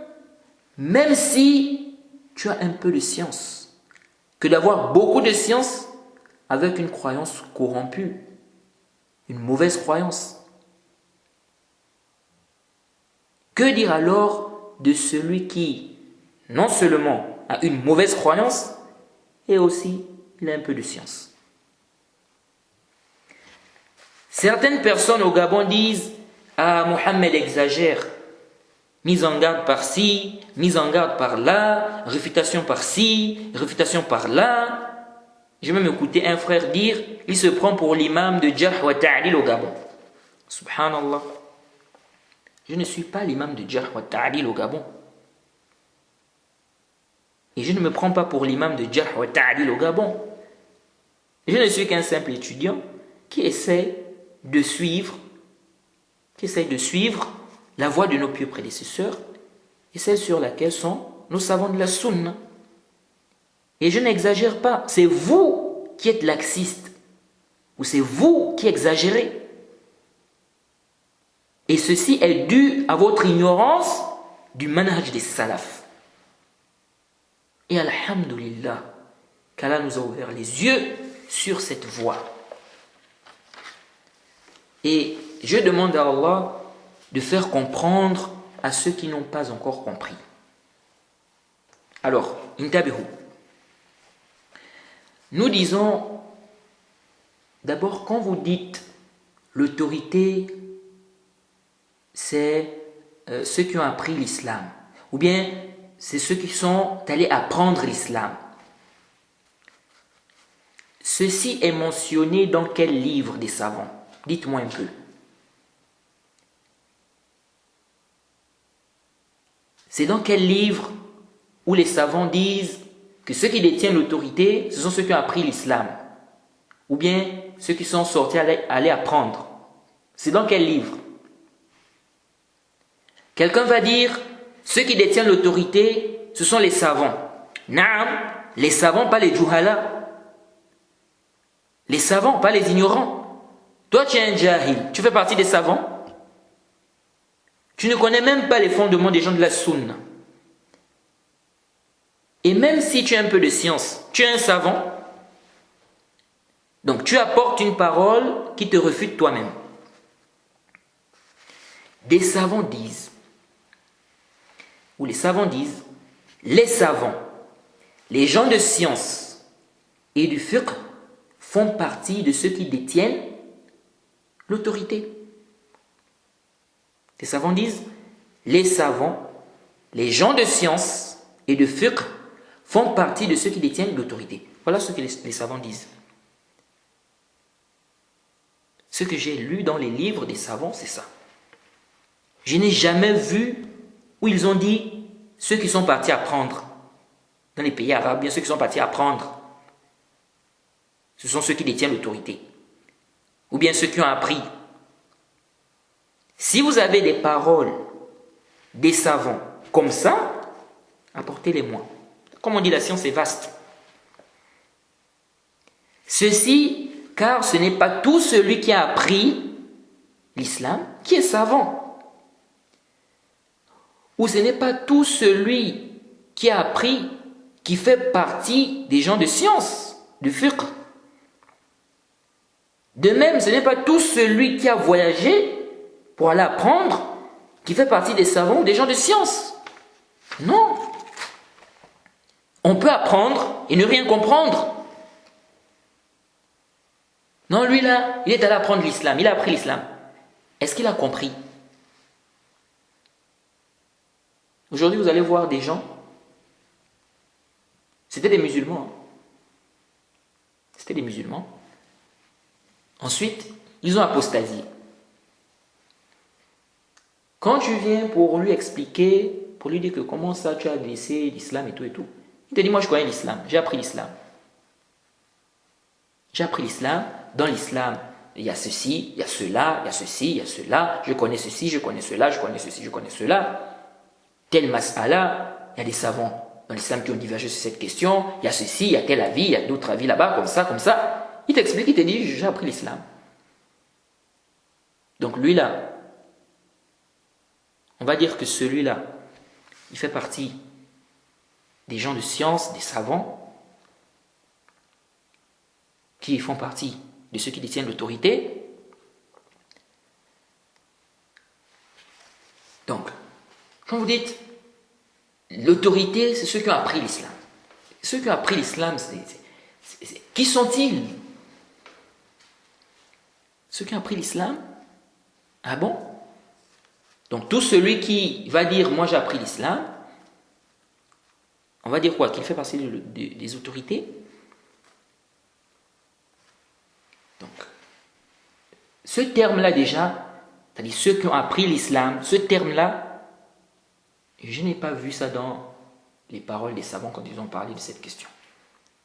même si tu as un peu de science, que d'avoir beaucoup de science avec une croyance corrompue, une mauvaise croyance. Que dire alors de celui qui, non seulement a une mauvaise croyance, et aussi il a un peu de science? Certaines personnes au Gabon disent « Ah, Mohammed exagère, mise en garde par-ci, mise en garde par-là, réfutation par-ci, réfutation par-là. » J'ai même écouté un frère dire « Il se prend pour l'imam de Jarh wa Ta'dil au Gabon. » Subhanallah. Je ne suis pas l'imam de Jarh wa Ta'dil au Gabon. Et je ne me prends pas pour l'imam de Jarh wa Ta'dil au Gabon. Je ne suis qu'un simple étudiant qui essaie de suivre la voie de nos pieux prédécesseurs et celle sur laquelle sont nos savants de la sunna. Et je n'exagère pas, c'est vous qui êtes laxiste ou c'est vous qui exagérez. Et ceci est dû à votre ignorance du manhaj des salafs. Et alhamdulillah, qu'Allah nous a ouvert les yeux sur cette voie. Et je demande à Allah de faire comprendre à ceux qui n'ont pas encore compris. Alors, intabihu. Nous disons, d'abord, quand vous dites l'autorité, c'est ceux qui ont appris l'islam, ou bien c'est ceux qui sont allés apprendre l'islam. Ceci est mentionné dans quel livre des savants? Dites-moi un peu. C'est dans quel livre où les savants disent que ceux qui détiennent l'autorité, ce sont ceux qui ont appris l'islam, ou bien ceux qui sont sortis aller apprendre? C'est dans quel livre? Quelqu'un va dire, ceux qui détiennent l'autorité, ce sont les savants. Naam, les savants, pas les juhala. Les savants, pas les ignorants. Toi, tu es un jahil, tu fais partie des savants. Tu ne connais même pas les fondements des gens de la sunna. Et même si tu as un peu de science, tu es un savant. Donc, tu apportes une parole qui te refute toi-même. Des savants disent, ou les savants disent, les savants, les gens de science et du fiqh font partie de ceux qui détiennent l'autorité. Les savants disent, les savants, les gens de science et de fiqh font partie de ceux qui détiennent l'autorité. Voilà ce que les savants disent. Ce que j'ai lu dans les livres des savants, c'est ça. Je n'ai jamais vu où ils ont dit ceux qui sont partis apprendre. Dans les pays arabes, bien ceux qui sont partis apprendre, ce sont ceux qui détiennent l'autorité. Ou bien ceux qui ont appris. Si vous avez des paroles des savants comme ça, apportez-les-moi. Comme on dit, la science est vaste. Ceci, car ce n'est pas tout celui qui a appris l'islam qui est savant. Ou ce n'est pas tout celui qui a appris, qui fait partie des gens de science, du fiqh. De même, ce n'est pas tout celui qui a voyagé pour aller apprendre, qui fait partie des savants ou des gens de science. Non. On peut apprendre et ne rien comprendre. Non, lui là, il est allé apprendre l'islam, il a appris l'islam. Est-ce qu'il a compris? Aujourd'hui, vous allez voir des gens C'était des musulmans. C'était des musulmans. Ensuite, ils ont apostasié. Quand tu viens pour lui expliquer, pour lui dire que comment ça tu as laissé l'islam et tout, il te dit moi je connais l'islam, j'ai appris l'islam. J'ai appris l'islam, dans l'islam il y a ceci, il y a cela, il y a ceci, il y a cela, je connais ceci, je connais cela, je connais ceci, je connais cela. Tel mas'ala, il y a des savants dans l'islam qui ont divergé sur cette question, il y a ceci, il y a tel avis, il y a d'autres avis là-bas, comme ça, comme ça. Il t'explique, il te dit j'ai appris l'islam. Donc lui là, on va dire que celui-là, il fait partie des gens de science, des savants, qui font partie de ceux qui détiennent l'autorité. Donc, quand vous dites l'autorité, c'est ceux qui ont appris l'islam. Ceux qui ont appris l'islam, qui sont-ils? Ceux qui ont appris l'islam? Ah bon? Donc tout celui qui va dire moi j'ai appris l'islam, on va dire quoi? Qu'il fait partie des autorités. Donc ce terme-là déjà, c'est-à-dire ceux qui ont appris l'islam, ce terme-là, je n'ai pas vu ça dans les paroles des savants quand ils ont parlé de cette question.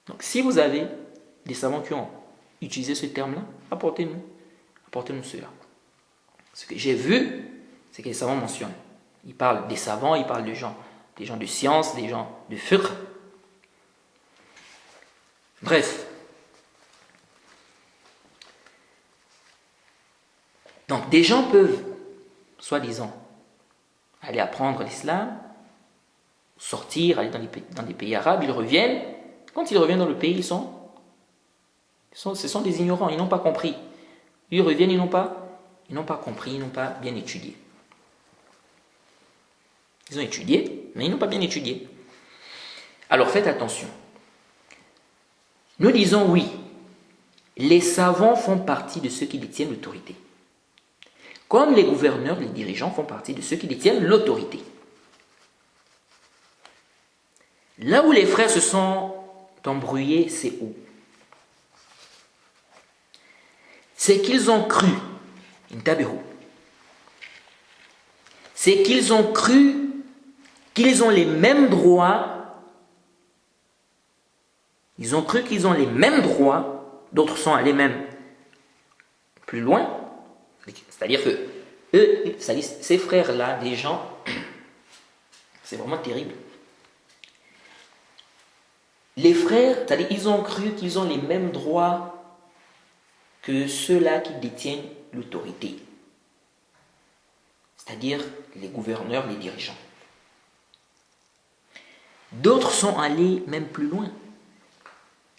Donc si vous avez des savants qui ont utilisé ce terme-là, apportez-nous cela. Ce que j'ai vu, c'est que les savants mentionnent. Ils parlent des savants, ils parlent des gens de science, des gens de fiqh. Bref. Donc des gens peuvent, soi-disant, aller apprendre l'islam, sortir, aller dans des pays arabes, ils reviennent. Quand ils reviennent dans le pays, ce sont des ignorants, ils n'ont pas compris. Ils reviennent, ils n'ont pas compris, ils n'ont pas bien étudié. Ils ont étudié, mais ils n'ont pas bien étudié. Alors faites attention. Nous disons oui, les savants font partie de ceux qui détiennent l'autorité. Comme les gouverneurs, les dirigeants font partie de ceux qui détiennent l'autorité. Là où les frères se sont embrouillés, c'est où? C'est qu'ils ont cru, c'est qu'ils ont cru qu'ils ont les mêmes droits. Ils ont cru qu'ils ont les mêmes droits, d'autres sont allés même plus loin. C'est-à-dire que eux, ces frères-là, des gens, c'est vraiment terrible. Les frères, c'est-à-dire ils ont cru qu'ils ont les mêmes droits que ceux-là qui détiennent l'autorité. C'est-à-dire les gouverneurs, les dirigeants. D'autres sont allés même plus loin.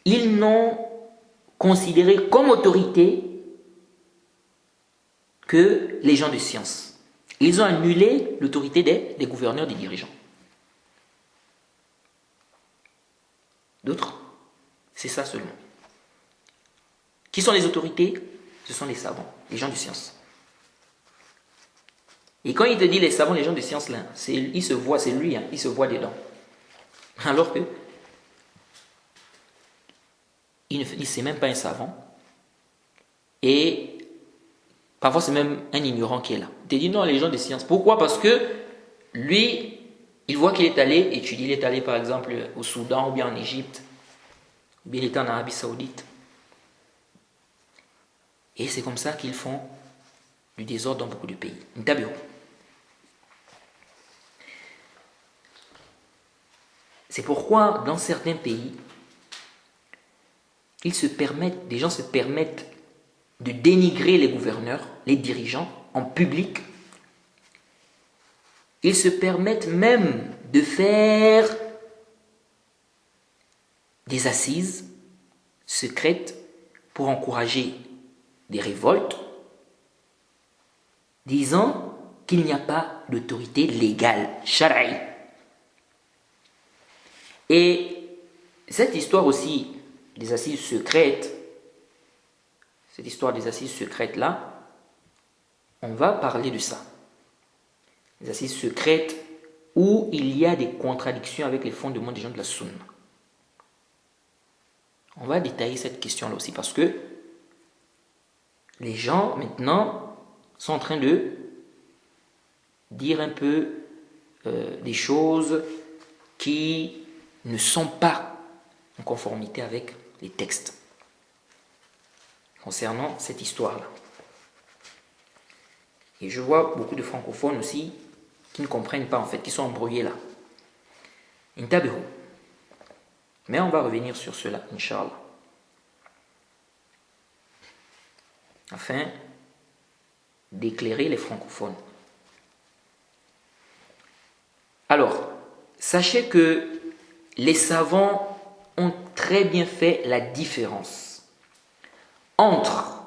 Ils n'ont considéré comme autorité que les gens de science. Ils ont annulé l'autorité des gouverneurs, des dirigeants. D'autres, c'est ça seulement. Qui sont les autorités? Ce sont les savants, les gens de science. Et quand il te dit les savants, les gens de science, là, il se voit, c'est lui, il se voit dedans. Alors que il c'est même pas un savant. Et parfois c'est même un ignorant qui est là. Il te dit non, les gens de science. Pourquoi? Parce que lui, il voit qu'il est allé étudier, il est allé par exemple au Soudan ou bien en Égypte, ou bien il est en Arabie Saoudite. Et c'est comme ça qu'ils font du désordre dans beaucoup de pays. C'est pourquoi dans certains pays, des gens se permettent de dénigrer les gouverneurs, les dirigeants en public. Ils se permettent même de faire des assises secrètes pour encourager des révoltes, disant qu'il n'y a pas d'autorité légale, shara'i. Et cette histoire aussi des assises secrètes, cette histoire des assises secrètes là, on va parler de ça. Les assises secrètes où il y a des contradictions avec les fondements des gens de la sunna. On va détailler cette question-là aussi parce que les gens maintenant sont en train de dire un peu des choses qui ne sont pas en conformité avec les textes concernant cette histoire-là. Et je vois beaucoup de francophones aussi qui ne comprennent pas en fait, qui sont embrouillés là. Intabihu. Mais on va revenir sur cela, Inch'Allah. Afin d'éclairer les francophones. Alors, sachez que les savants ont très bien fait la différence entre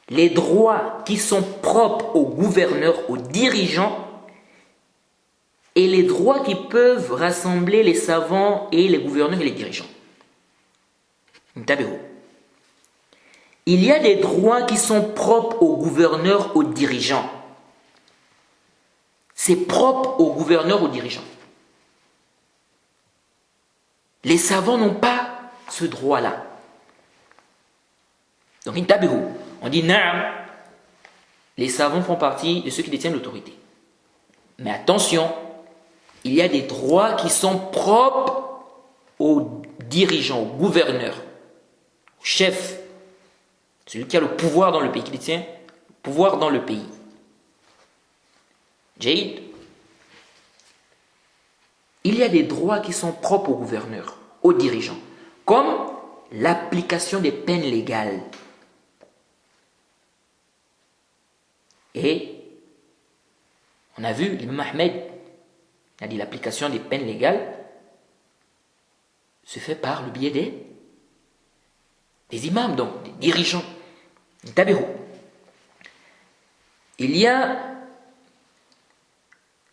les droits qui sont propres aux gouverneurs, aux dirigeants, et les droits qui peuvent rassembler les savants et les gouverneurs et les dirigeants. Il y a des droits qui sont propres aux gouverneurs, aux dirigeants. C'est propre aux gouverneurs, aux dirigeants. Les savants n'ont pas ce droit-là. Donc, on dit, naam, les savants font partie de ceux qui détiennent l'autorité. Mais attention, il y a des droits qui sont propres aux dirigeants, aux gouverneurs, aux chefs, celui qui a le pouvoir dans le pays, qui détient le pouvoir dans le pays. Jade. Il y a des droits qui sont propres aux gouverneurs, aux dirigeants, comme l'application des peines légales. Et on a vu, l'imam Ahmed a dit l'application des peines légales se fait par le biais des imams, donc des dirigeants. Il y a,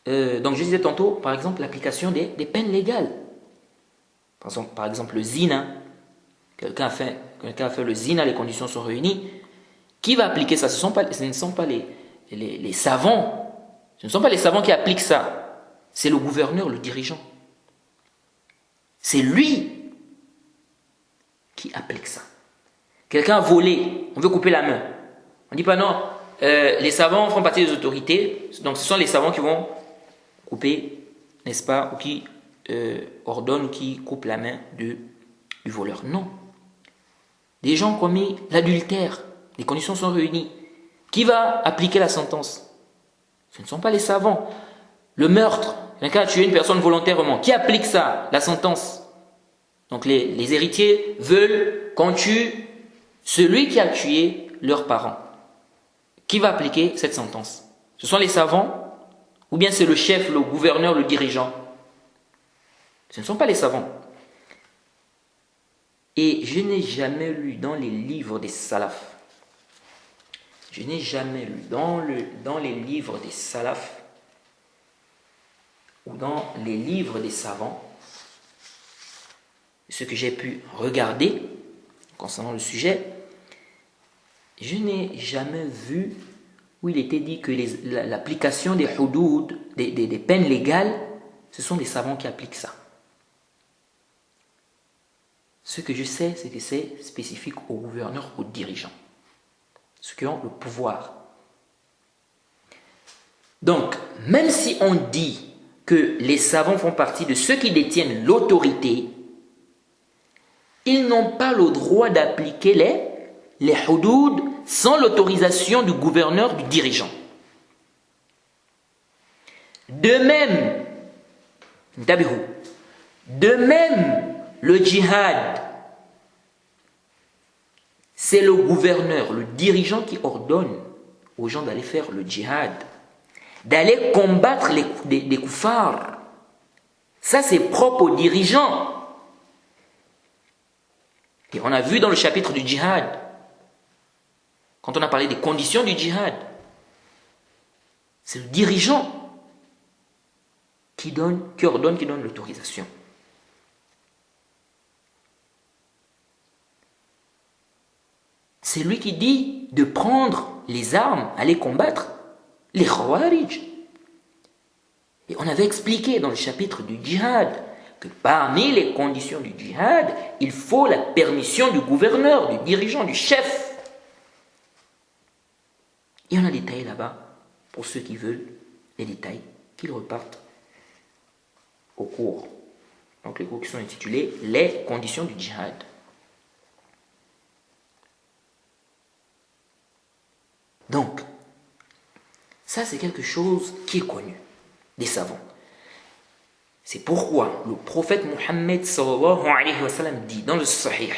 donc je disais tantôt, par exemple, l'application des peines légales. Par exemple, le zina. Quelqu'un a fait le zina, les conditions sont réunies. Qui va appliquer ça? Ce ne sont pas les savants. Ce ne sont pas les savants qui appliquent ça. C'est le gouverneur, le dirigeant. C'est lui qui applique ça. Quelqu'un a volé, on veut couper la main. On ne dit pas non, les savants font partie des autorités, donc ce sont les savants qui vont couper, n'est-ce pas, ou qui ordonnent, ou qui coupent la main du voleur. Non. Des gens ont commis l'adultère, les conditions sont réunies. Qui va appliquer la sentence? Ce ne sont pas les savants. Le meurtre, quelqu'un a tué une personne volontairement. Qui applique ça, la sentence? Donc les héritiers veulent qu'on tue celui qui a tué leurs parents. Qui va appliquer cette sentence? Ce sont les savants? Ou bien c'est le chef, le gouverneur, le dirigeant? Ce ne sont pas les savants. Et je n'ai jamais lu dans les livres des salafs, je n'ai jamais lu dans les livres des salafs ou dans les livres des savants, ce que j'ai pu regarder concernant le sujet, je n'ai jamais vu où il était dit que l'application des hudud, des peines légales, ce sont les savants qui appliquent ça. Ce que je sais, c'est que c'est spécifique aux gouverneurs, aux dirigeants, ceux qui ont le pouvoir. Donc, même si on dit que les savants font partie de ceux qui détiennent l'autorité, ils n'ont pas le droit d'appliquer les hudud sans l'autorisation du gouverneur, du dirigeant. De même, le djihad, c'est le gouverneur, le dirigeant qui ordonne aux gens d'aller faire le djihad, d'aller combattre les koufars. Ça, c'est propre aux dirigeants. Et on a vu dans le chapitre du djihad, quand on a parlé des conditions du djihad, c'est le dirigeant qui ordonne, qui donne l'autorisation. C'est lui qui dit de prendre les armes, aller combattre les Khawarij. Et on avait expliqué dans le chapitre du djihad que parmi les conditions du djihad, il faut la permission du gouverneur, du dirigeant, du chef. Il y en a des détails là-bas, pour ceux qui veulent les détails, qu'ils repartent au cours. Donc les cours qui sont intitulés « Les conditions du djihad ». Donc, ça c'est quelque chose qui est connu des savants. C'est pourquoi le prophète Mohammed sallallahu alayhi wa sallam dit dans le Sahih,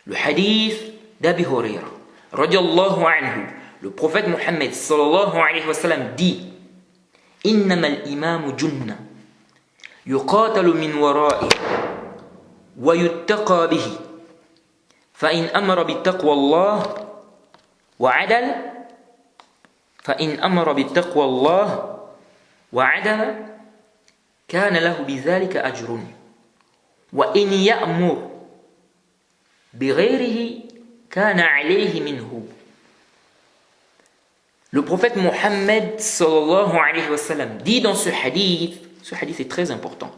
le hadith d'Abi Huraira, radiallahu anhu, le prophète Mohammed sallallahu alayhi wa sallam dit, إنما الإمام جنة يقاتل من ورائه ويتقى به فإن أمر بتقوى الله وعدل فإن أمر بتقوى الله وعدل كان له بذلك أجر وإن يأمر بغيره كان عليه منه. Le prophète Mohammed sallallahu alayhi wa sallam dit dans ce hadith est très important.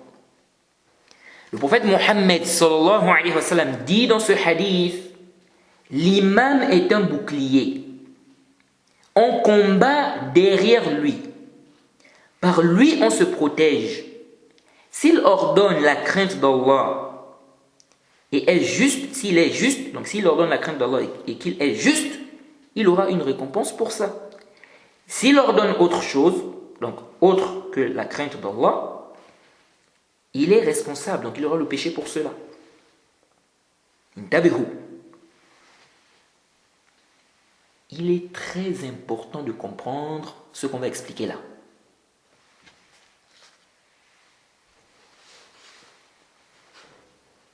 Le prophète Mohammed sallallahu alayhi wa sallam dit dans ce hadith, l'imam est un bouclier. On combat derrière lui. Par lui, on se protège. S'il ordonne la crainte d'Allah et est juste, s'il est juste, donc s'il ordonne la crainte d'Allah et qu'il est juste, il aura une récompense pour ça. S'il ordonne autre chose, donc autre que la crainte d'Allah, il est responsable, donc il aura le péché pour cela. Intabihu. Il est très important de comprendre ce qu'on va expliquer là.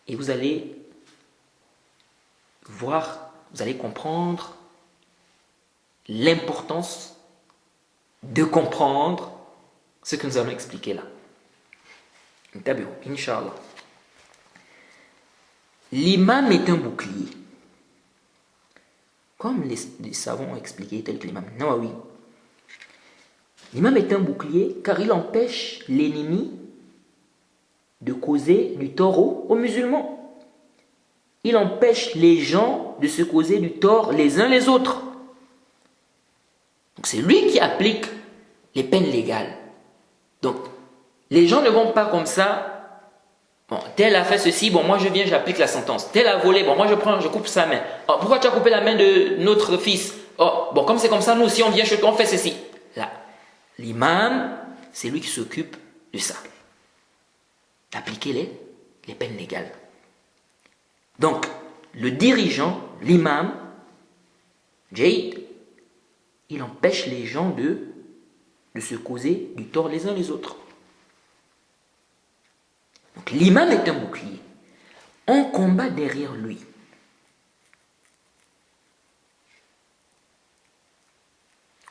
Et vous allez voir, vous allez comprendre l'importance de comprendre ce que nous allons expliquer là. Inch'Allah. L'imam est un bouclier. Comme les savants ont expliqué, tel que l'imam Nawawi. L'imam est un bouclier car il empêche l'ennemi de causer du tort aux musulmans. Il empêche les gens de se causer du tort les uns les autres. Donc c'est lui qui applique les peines légales. Donc les gens ne vont pas comme ça. Bon, tel a fait ceci, bon moi je viens, j'applique la sentence. Tel a volé, bon moi je coupe sa main. Oh, pourquoi tu as coupé la main de notre fils? Oh, bon comme c'est comme ça, nous aussi on vient chez toi, on fait ceci. Là, l'imam, c'est lui qui s'occupe de ça. D'appliquer les peines légales. Donc, le dirigeant, l'imam, Jayd, il empêche les gens de se causer du tort les uns les autres. Donc l'imam est un bouclier. On combat derrière lui.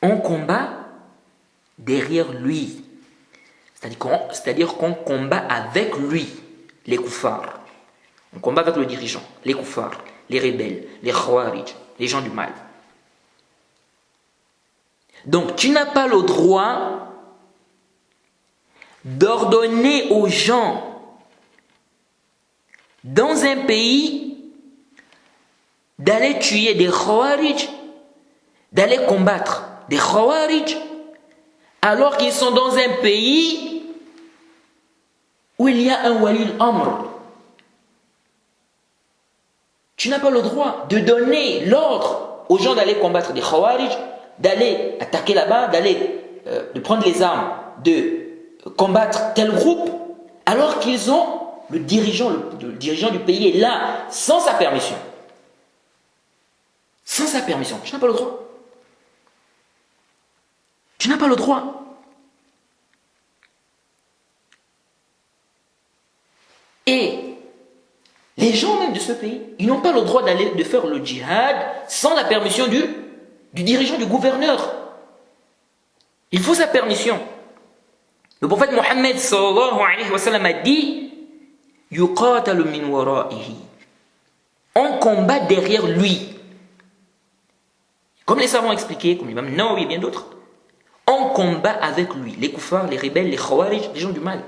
On combat derrière lui. C'est-à-dire qu'on combat avec lui, les koufars. On combat avec le dirigeant, les koufars, les rebelles, les khawarij, les gens du mal. Donc tu n'as pas le droit d'ordonner aux gens dans un pays d'aller tuer des khawarij, d'aller combattre des khawarij, alors qu'ils sont dans un pays où il y a un wali al-amr. Tu n'as pas le droit de donner l'ordre aux gens d'aller combattre des khawarij, d'aller attaquer là-bas, de prendre les armes, de combattre tel groupe, alors qu'ils ont le dirigeant du pays est là, sans sa permission. Sans sa permission. Tu n'as pas le droit. Tu n'as pas le droit. Et les gens même de ce pays, ils n'ont pas le droit de faire le djihad sans la permission du dirigeant, du gouverneur. Il faut sa permission. Le prophète Mohammed sallallahu alayhi wa sallam a dit yuqatalu min wara'ihi. On combat derrière lui. Comme les savants ont expliqué, comme l'imam Nawawi et bien d'autres, on combat avec lui. Les koufars, les rebelles, les khawarij, les gens du mal.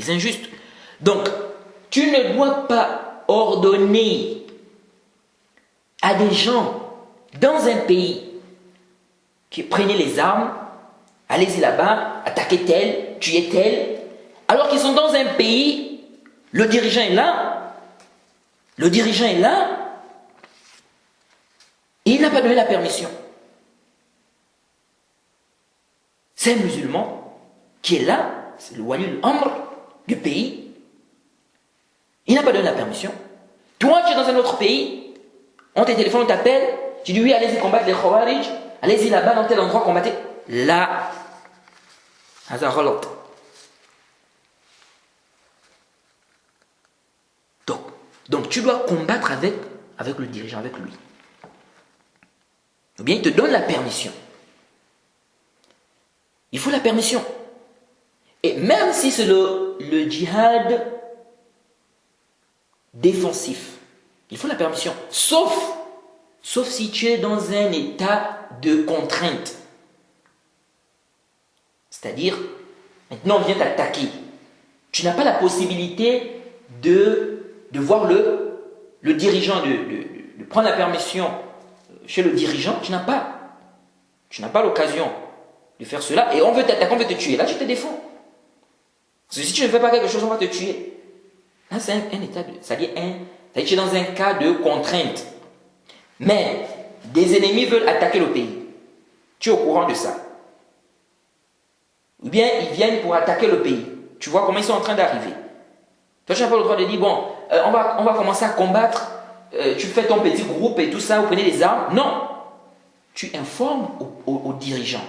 Les injustes. Donc, tu ne dois pas ordonner à des gens dans un pays qui prenaient les armes, allez-y là-bas, attaquez tel, tuez tel, alors qu'ils sont dans un pays, le dirigeant est là, et il n'a pas donné la permission. C'est un musulman qui est là, c'est le wali al-amr du pays. Il n'a pas donné la permission. Toi, tu es dans un autre pays, on te téléphone, on t'appelle, tu dis oui, allez-y combattre les Khawarij, allez-y là-bas dans tel endroit combattez. Là, donc tu dois combattre avec le dirigeant, avec lui. Ou bien il te donne la permission. Il faut la permission. Et même si c'est le djihad défensif, il faut la permission. Sauf si tu es dans un état de contrainte. C'est-à-dire, maintenant on vient t'attaquer. Tu n'as pas la possibilité de voir le dirigeant, de prendre la permission chez le dirigeant. Tu n'as pas l'occasion de faire cela. Et on veut t'attaquer, on veut te tuer. Là, tu te défends. Parce que si tu ne fais pas quelque chose, on va te tuer. Là, c'est un état de... C'est-à-dire, tu es dans un cas de contrainte. Mais des ennemis veulent attaquer le pays. Tu es au courant de ça. Ou bien ils viennent pour attaquer le pays. Tu vois comment ils sont en train d'arriver. Toi, tu n'as pas le droit de dire, bon, on va commencer à combattre, tu fais ton petit groupe et tout ça, vous prenez les armes. Non. Tu informes aux dirigeants.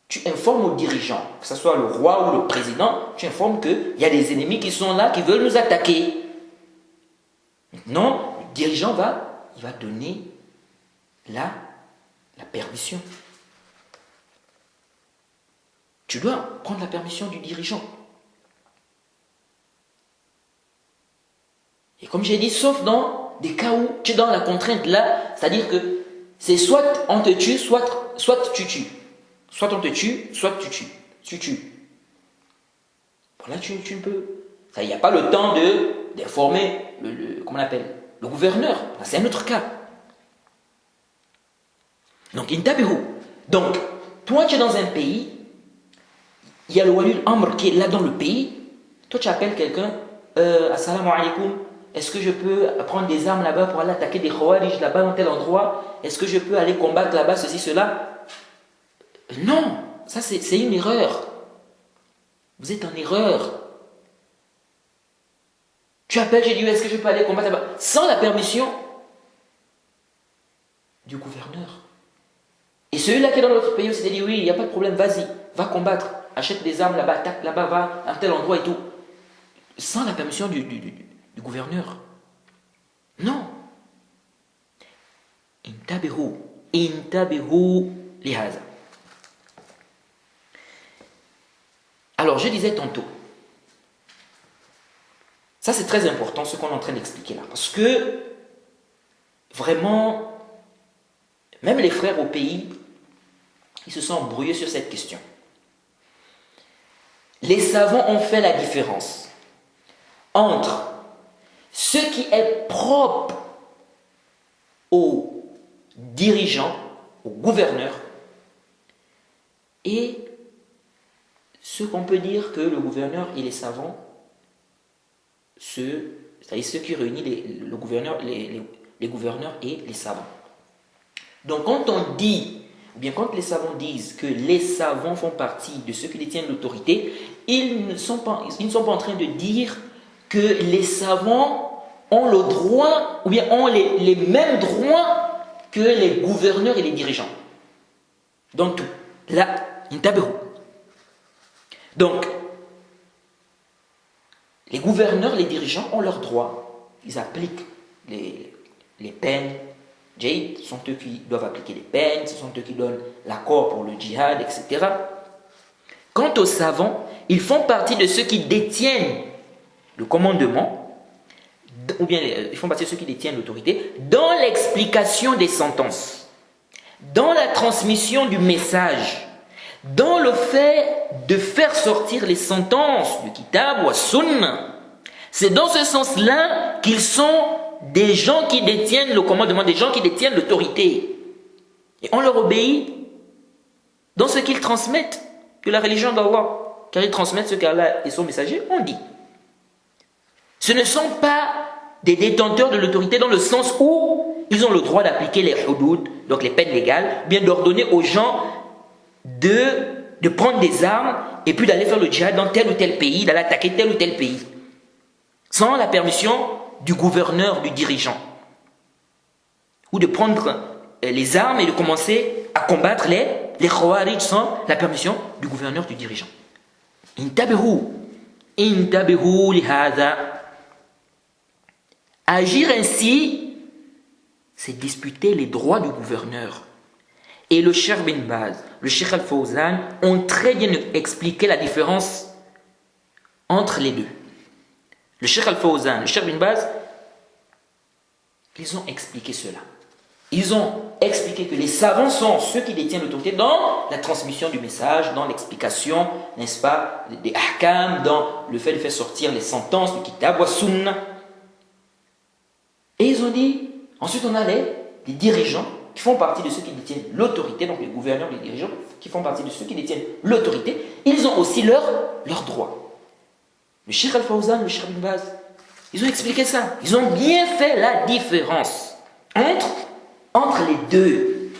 Tu informes aux dirigeants, que ce soit le roi ou le président, tu informes qu'il y a des ennemis qui sont là, qui veulent nous attaquer. Maintenant, le dirigeant va donner la permission. Tu dois prendre la permission du dirigeant. Et comme j'ai dit, sauf dans des cas où tu es dans la contrainte là, c'est-à-dire que c'est soit on te tue, soit tu tues. Soit on te tue, soit tu tues. Bon, là, tu ne peux. Il n'y a pas le temps d'informer comment on appelle, le gouverneur. C'est un autre cas. Donc, intabihu. Donc, toi, tu es dans un pays, il y a le wali al-amr qui est là dans le pays. Toi, tu appelles quelqu'un, assalamu alaikum, est-ce que je peux prendre des armes là-bas pour aller attaquer des khawarij là-bas dans tel endroit? Est-ce que je peux aller combattre là-bas, ceci, cela? Non, ça c'est une erreur. Vous êtes en erreur. Tu appelles, j'ai dit, est-ce que je peux aller combattre là-bas? Sans la permission du gouverneur. Et celui-là qui est dans notre pays, s'est dit, oui, il n'y a pas de problème, vas-y, va combattre, achète des armes là-bas, attaque là-bas, va à tel endroit et tout. Sans la permission du gouverneur. Non. Intabihu lihaza. Alors, je disais tantôt, ça c'est très important ce qu'on est en train d'expliquer là, parce que vraiment, même les frères au pays, ils se sont embrouillés sur cette question. Les savants ont fait la différence entre ce qui est propre aux dirigeants, aux gouverneurs, et ce qu'on peut dire que le gouverneur et les savants, c'est-à-dire ceux qui réunissent le gouverneur, les gouverneurs et les savants. Donc quand on dit, ou bien quand les savants disent que les savants font partie de ceux qui détiennent l'autorité, ils ne sont pas en train de dire que les savants ont le droit, ou bien ont les mêmes droits que les gouverneurs et les dirigeants. Donc tout. Là, intabihu. Donc, les gouverneurs, les dirigeants ont leurs droits. Ils appliquent les peines. Ce sont eux qui doivent appliquer les peines, ce sont eux qui donnent l'accord pour le djihad, etc. Quant aux savants, ils font partie de ceux qui détiennent le commandement, ou bien ils font partie de ceux qui détiennent l'autorité, dans l'explication des sentences, dans la transmission du message, dans le fait de faire sortir les sentences du Kitab ou Sunna. C'est dans ce sens-là qu'ils sont des gens qui détiennent le commandement, des gens qui détiennent l'autorité. Et on leur obéit dans ce qu'ils transmettent de la religion d'Allah. Car ils transmettent ce qu'Allah et son messager ont dit. Ce ne sont pas des détenteurs de l'autorité dans le sens où ils ont le droit d'appliquer les hudud, donc les peines légales, bien d'ordonner aux gens de prendre des armes et puis d'aller faire le djihad dans tel ou tel pays, d'aller attaquer tel ou tel pays. Sans la permission du gouverneur, du dirigeant. Ou de prendre les armes et de commencer à combattre les khawarij sans la permission du gouverneur, du dirigeant. Intabihu lihada. Agir ainsi, c'est disputer les droits du gouverneur. Et le Cheikh bin Baz, le Cheikh Al-Fawzan ont très bien expliqué la différence entre les deux. Le Cheikh Al-Fawzan, le Cheikh bin Baz, ils ont expliqué cela. Ils ont expliqué que les savants sont ceux qui détiennent l'autorité dans la transmission du message, dans l'explication, n'est-ce pas, des ahkam, dans le fait de faire sortir les sentences du kitab wa sunna. Et ils ont dit, ensuite on a les dirigeants qui font partie de ceux qui détiennent l'autorité, donc les gouverneurs, les dirigeants qui font partie de ceux qui détiennent l'autorité, ils ont aussi leurs droits. Le Cheikh Al-Fawzan, le Cheikh bin Baz, ils ont expliqué ça. Ils ont bien fait la différence entre les deux.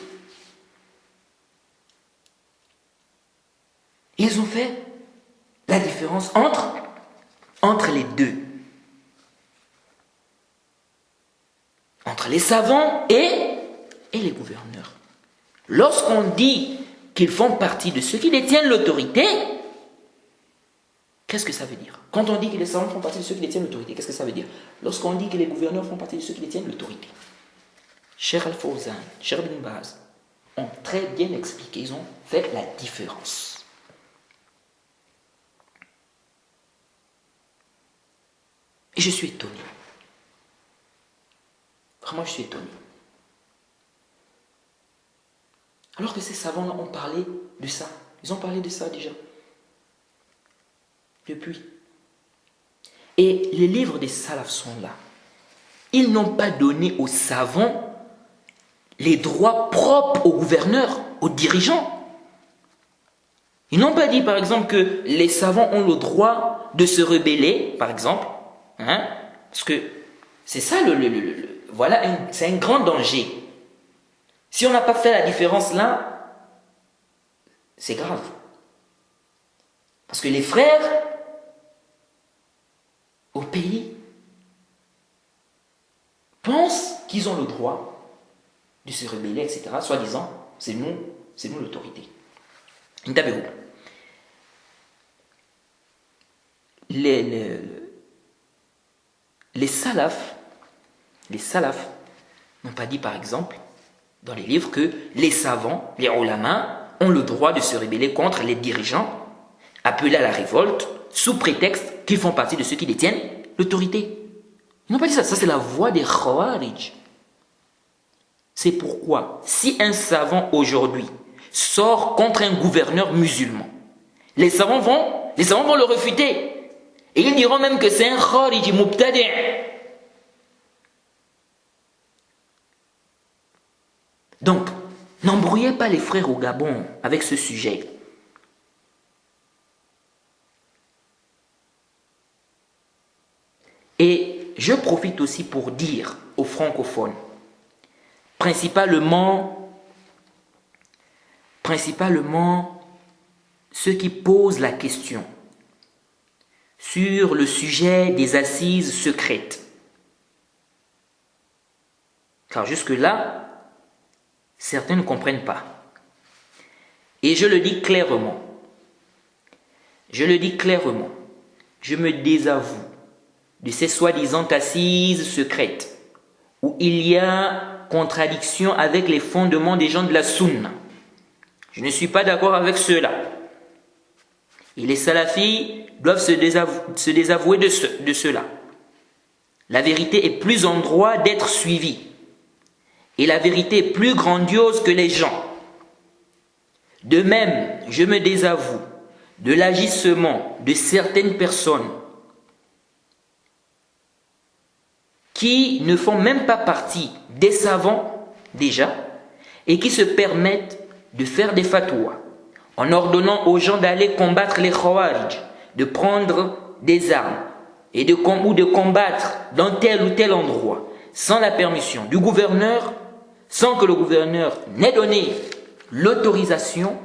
Ils ont fait la différence entre les deux. Entre les savants et les gouverneurs. Lorsqu'on dit qu'ils font partie de ceux qui détiennent l'autorité, qu'est-ce que ça veut dire? Quand on dit que les savants font partie de ceux qui détiennent l'autorité, qu'est-ce que ça veut dire? Lorsqu'on dit que les gouverneurs font partie de ceux qui détiennent l'autorité. Cheikh Al-Fawzan, Cheikh bin Baz ont très bien expliqué, ils ont fait la différence. Et je suis étonné. Vraiment, je suis étonné. Alors que ces savants-là ont parlé de ça. Ils ont parlé de ça déjà. Depuis. Et les livres des salafs sont là. Ils n'ont pas donné aux savants les droits propres aux gouverneurs, aux dirigeants. Ils n'ont pas dit, par exemple, que les savants ont le droit de se rebeller, par exemple. Parce que c'est ça voilà, c'est un grand danger. Si on n'a pas fait la différence là, c'est grave. Parce que les frères au pays pensent qu'ils ont le droit de se rebeller, etc. Soi-disant, c'est nous l'autorité. Les salafs n'ont pas dit, par exemple, dans les livres, que les savants, les ulama, ont le droit de se rebeller contre les dirigeants, appelés à la révolte, sous prétexte qu'ils font partie de ceux qui détiennent l'autorité. Ils n'ont pas dit ça. Ça, c'est la voix des khawarij. C'est pourquoi, si un savant aujourd'hui sort contre un gouverneur musulman, les savants vont le réfuter. Et ils diront même que c'est un khariji mubtadi'. Donc, n'embrouillez pas les frères au Gabon avec ce sujet. Et je profite aussi pour dire aux francophones, principalement ceux qui posent la question sur le sujet des assises secrètes. Car jusque-là, certains ne comprennent pas. Et je le dis clairement. Je me désavoue de ces soi-disant assises secrètes où il y a contradiction avec les fondements des gens de la sunna. Je ne suis pas d'accord avec cela. Et les salafis doivent se désavouer de cela. La vérité est plus en droit d'être suivie. Et la vérité est plus grandiose que les gens. De même, je me désavoue de l'agissement de certaines personnes qui ne font même pas partie des savants déjà et qui se permettent de faire des fatwas en ordonnant aux gens d'aller combattre les Khawarij, de prendre des armes et de combattre dans tel ou tel endroit sans la permission du gouverneur, sans que le gouverneur n'ait donné l'autorisation,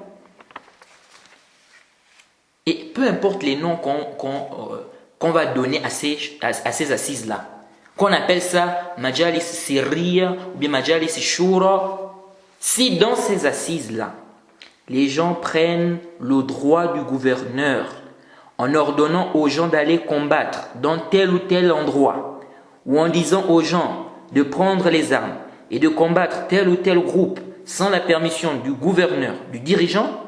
et peu importe les noms qu'on va donner à ces assises-là, qu'on appelle ça Majalis Sirriya ou bien Majalis Shura, si dans ces assises-là, les gens prennent le droit du gouverneur en ordonnant aux gens d'aller combattre dans tel ou tel endroit, ou en disant aux gens de prendre les armes et de combattre tel ou tel groupe sans la permission du gouverneur, du dirigeant,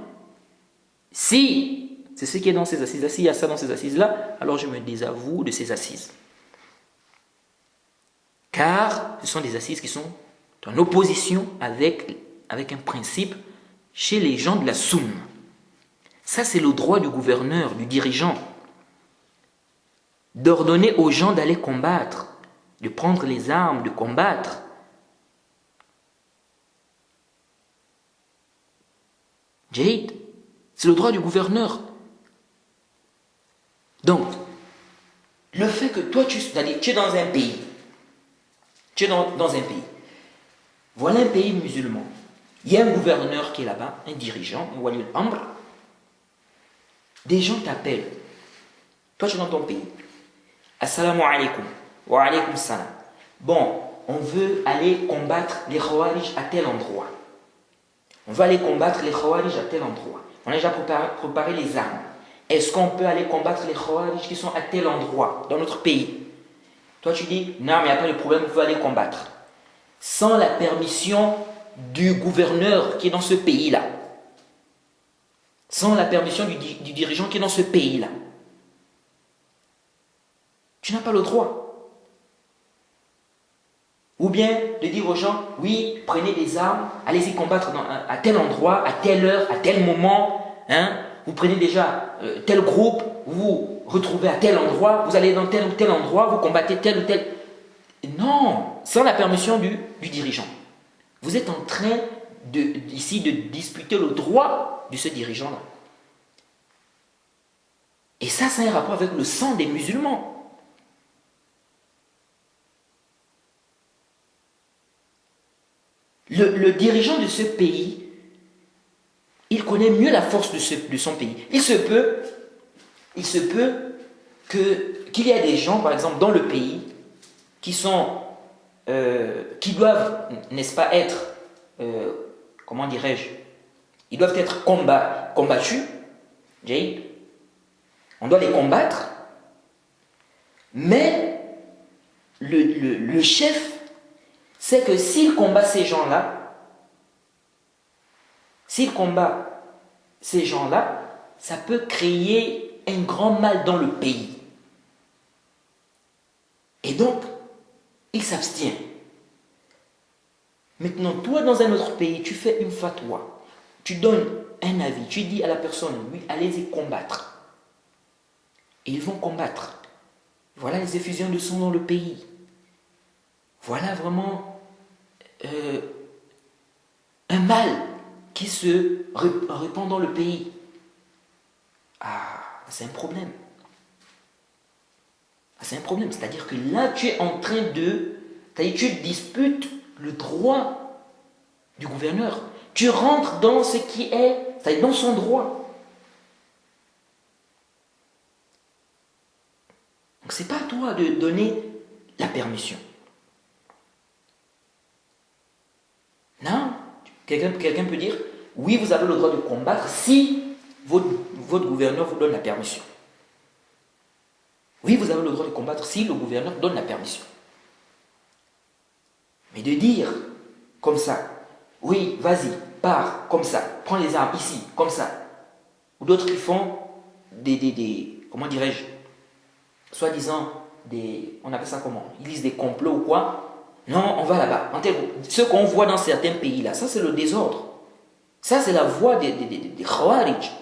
si c'est ce qui est dans ces assises-là, s'il y a ça dans ces assises-là, alors je me désavoue de ces assises. Car ce sont des assises qui sont en opposition avec un principe chez les gens de la Sunna. Ça, c'est le droit du gouverneur, du dirigeant, d'ordonner aux gens d'aller combattre, de prendre les armes, de combattre. Jahid, c'est le droit du gouverneur. Donc, le fait que toi, tu es dans un pays, voilà un pays musulman, il y a un gouverneur qui est là-bas, un dirigeant, un wali al-amr, des gens t'appellent, toi tu es dans ton pays, assalamu alaikum, wa alaikum salam, bon, on veut aller combattre les Khawarij à tel endroit, on a déjà préparé les armes, est-ce qu'on peut aller combattre les Khawarij qui sont à tel endroit, dans notre pays? Toi tu dis, non mais il n'y a pas de problème, on peut aller combattre, sans la permission du gouverneur qui est dans ce pays-là, sans la permission du dirigeant qui est dans ce pays-là. Tu n'as pas le droit. Ou bien de dire aux gens, oui, prenez des armes, allez-y combattre à tel endroit, à telle heure, à tel moment, hein, vous prenez déjà tel groupe, vous retrouvez à tel endroit, vous allez dans tel ou tel endroit, vous combattez tel ou tel... Non, sans la permission du dirigeant. Vous êtes en train ici de disputer le droit de ce dirigeant-là. Et ça a un rapport avec le sang des musulmans. Le dirigeant de ce pays, il connaît mieux la force de son pays. Il se peut qu'il y ait des gens, par exemple, dans le pays, qui doivent, n'est-ce pas, être, comment dirais-je, ils doivent être combattus, Jay. On doit les combattre, mais le chef sait que s'il combat ces gens-là, ça peut créer un grand mal dans le pays. Et donc, il s'abstient. Maintenant, toi, dans un autre pays, tu fais une fatwa, tu donnes un avis, tu dis à la personne, oui, allez-y combattre. Et ils vont combattre. Voilà les effusions de sang dans le pays. Voilà vraiment un mal qui se répand dans le pays. Ah, c'est un problème. C'est un problème. C'est-à-dire que là, tu es en train tu disputes le droit du gouverneur. Tu rentres dans ce qui est, c'est-à-dire dans son droit. Donc, ce n'est pas à toi de donner la permission. Non. Quelqu'un peut dire, oui, vous avez le droit de combattre si votre gouverneur vous donne la permission. Oui, vous avez le droit de combattre si le gouverneur donne la permission. Mais de dire comme ça, oui, vas-y, pars, comme ça, prends les armes ici, comme ça. Ou d'autres qui font comment dirais-je, soi-disant, on appelle ça comment? Ils lisent des complots ou quoi? Non, on va là-bas. Ce qu'on voit dans certains pays là, ça c'est le désordre. Ça c'est la voie des Khawarij.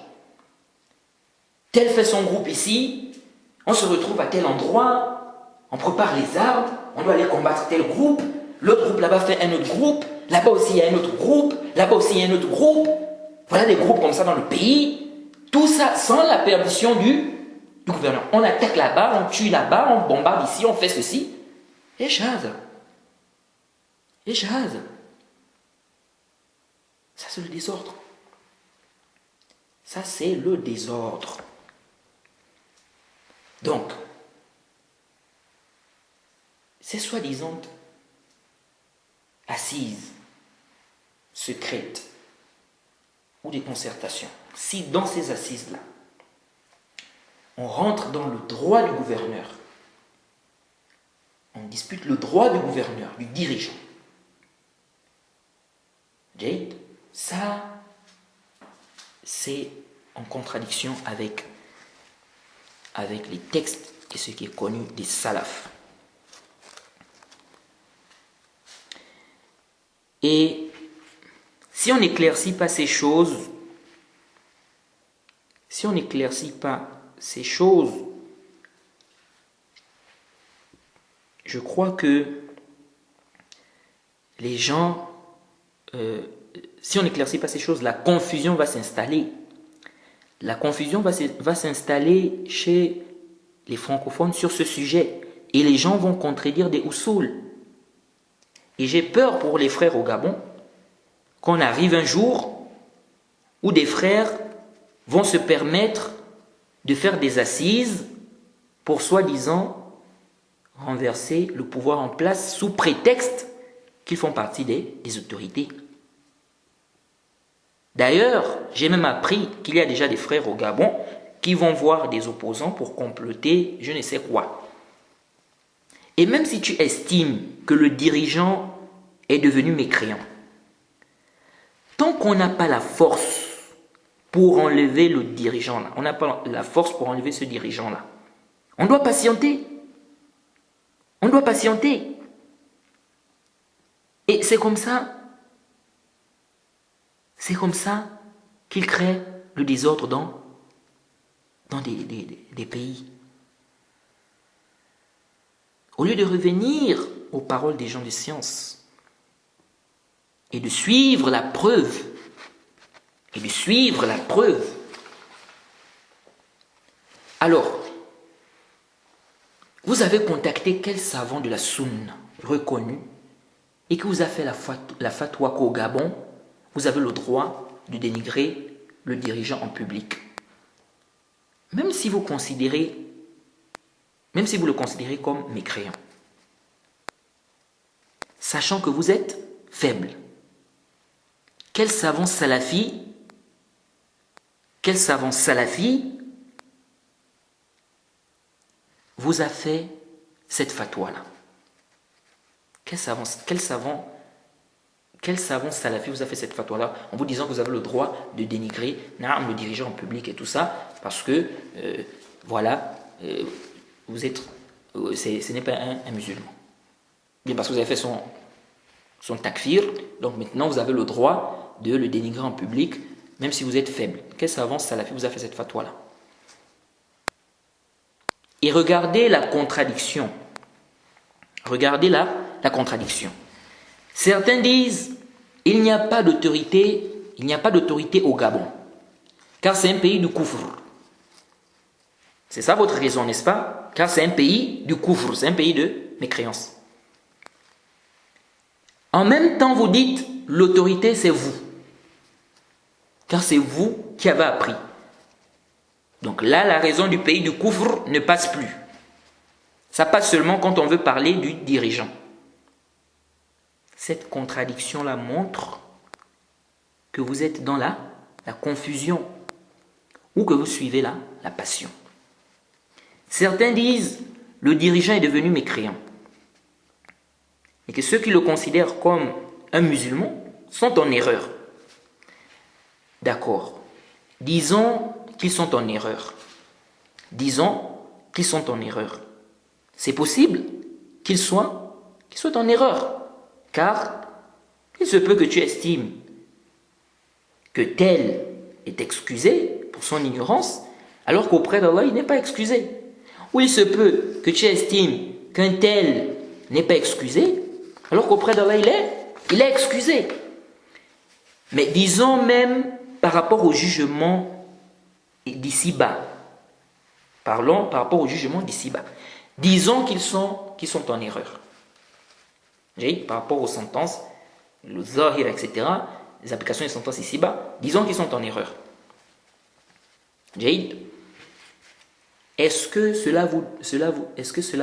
tel fait son groupe ici, on se retrouve à tel endroit, on prépare les armes, on doit aller combattre tel groupe, l'autre groupe là-bas fait un autre groupe, là-bas aussi il y a un autre groupe, là-bas aussi il y a un autre groupe. Voilà des groupes comme ça dans le pays. Tout ça sans la permission du gouverneur. On attaque là-bas, on tue là-bas, on bombarde ici, on fait ceci. Et jade. Et jade. Ça c'est le désordre. Ça c'est le désordre. Donc, ces soi-disant assises secrètes ou des concertations, si dans ces assises-là, on rentre dans le droit du gouverneur, on dispute le droit du gouverneur, du dirigeant, Jade, ça, c'est en contradiction avec les textes et ce qui est connu des salafs. Et si on n'éclaircit pas ces choses, je crois que les gens, si on n'éclaircit pas ces choses, la confusion va s'installer. La confusion va s'installer chez les francophones sur ce sujet. Et les gens vont contredire des usul. Et j'ai peur pour les frères au Gabon qu'on arrive un jour où des frères vont se permettre de faire des assises pour soi-disant renverser le pouvoir en place sous prétexte qu'ils font partie des autorités. D'ailleurs, j'ai même appris qu'il y a déjà des frères au Gabon qui vont voir des opposants pour comploter je ne sais quoi. Et même si tu estimes que le dirigeant est devenu mécréant, tant qu'on n'a pas la force pour enlever le dirigeant là, on n'a pas la force pour enlever ce dirigeant là, on doit patienter. On doit patienter. Et c'est comme ça qu'il crée le désordre dans des pays. Au lieu de revenir aux paroles des gens de science et de suivre la preuve, alors, vous avez contacté quel savant de la Sunna reconnu et qui vous a fait la fatwa qu'au Gabon, vous avez le droit de dénigrer le dirigeant en public. Même si vous le considérez comme mécréant. Sachant que vous êtes faible. Quel savant salafi vous a fait cette fatwa-là? Quel savant salafi vous a fait cette fatwa-là en vous disant que vous avez le droit de dénigrer le dirigeant en public et tout ça parce que, vous êtes, ce n'est pas un musulman. Bien parce que vous avez fait son takfir, donc maintenant vous avez le droit de le dénigrer en public même si vous êtes faible. Quel savant salafi vous a fait cette fatwa-là? Et regardez la contradiction. Regardez la contradiction. Certains disent il n'y a pas d'autorité au Gabon, car c'est un pays du koufr. C'est ça votre raison, n'est-ce pas? Car c'est un pays du koufr, c'est un pays de mécréance. En même temps, vous dites l'autorité c'est vous, car c'est vous qui avez appris. Donc là, la raison du pays du koufr ne passe plus. Ça passe seulement quand on veut parler du dirigeant. Cette contradiction-là montre que vous êtes dans la confusion ou que vous suivez la passion. Certains disent le dirigeant est devenu mécréant et que ceux qui le considèrent comme un musulman sont en erreur. D'accord. Disons qu'ils sont en erreur. C'est possible qu'ils soient en erreur. Car il se peut que tu estimes que tel est excusé pour son ignorance, alors qu'auprès d'Allah, il n'est pas excusé. Ou il se peut que tu estimes qu'un tel n'est pas excusé, alors qu'auprès d'Allah, il est excusé. Mais disons même par rapport au jugement d'ici-bas. Parlons par rapport au jugement d'ici-bas. Disons qu'ils sont en erreur. Par rapport aux sentences, le zahir, etc., les applications des sentences ici-bas, disons qu'ils sont en erreur. Est-ce que cela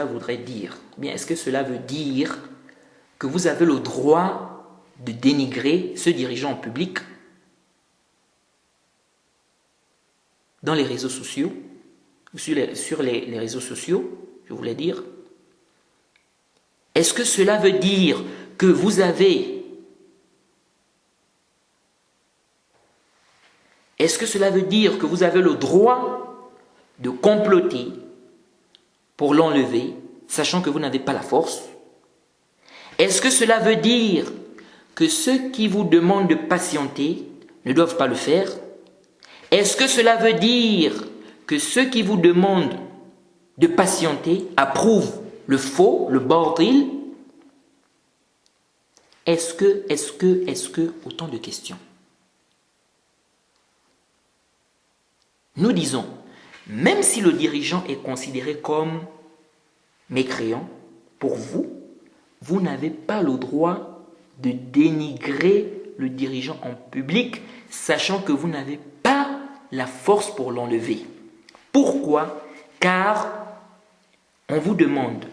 voudrait dire, bien est-ce que cela veut dire que vous avez le droit de dénigrer ce dirigeant en public dans les réseaux sociaux, sur les réseaux sociaux, je voulais dire? Est-ce que cela veut dire que vous avez le droit de comploter pour l'enlever, sachant que vous n'avez pas la force? Est-ce que cela veut dire que ceux qui vous demandent de patienter ne doivent pas le faire? Est-ce que cela veut dire que ceux qui vous demandent de patienter approuvent le faux, le batil? Est-ce que, autant de questions. Nous disons, même si le dirigeant est considéré comme mécréant, pour vous, vous n'avez pas le droit de dénigrer le dirigeant en public, sachant que vous n'avez pas la force pour l'enlever. Pourquoi? Car on vous demande,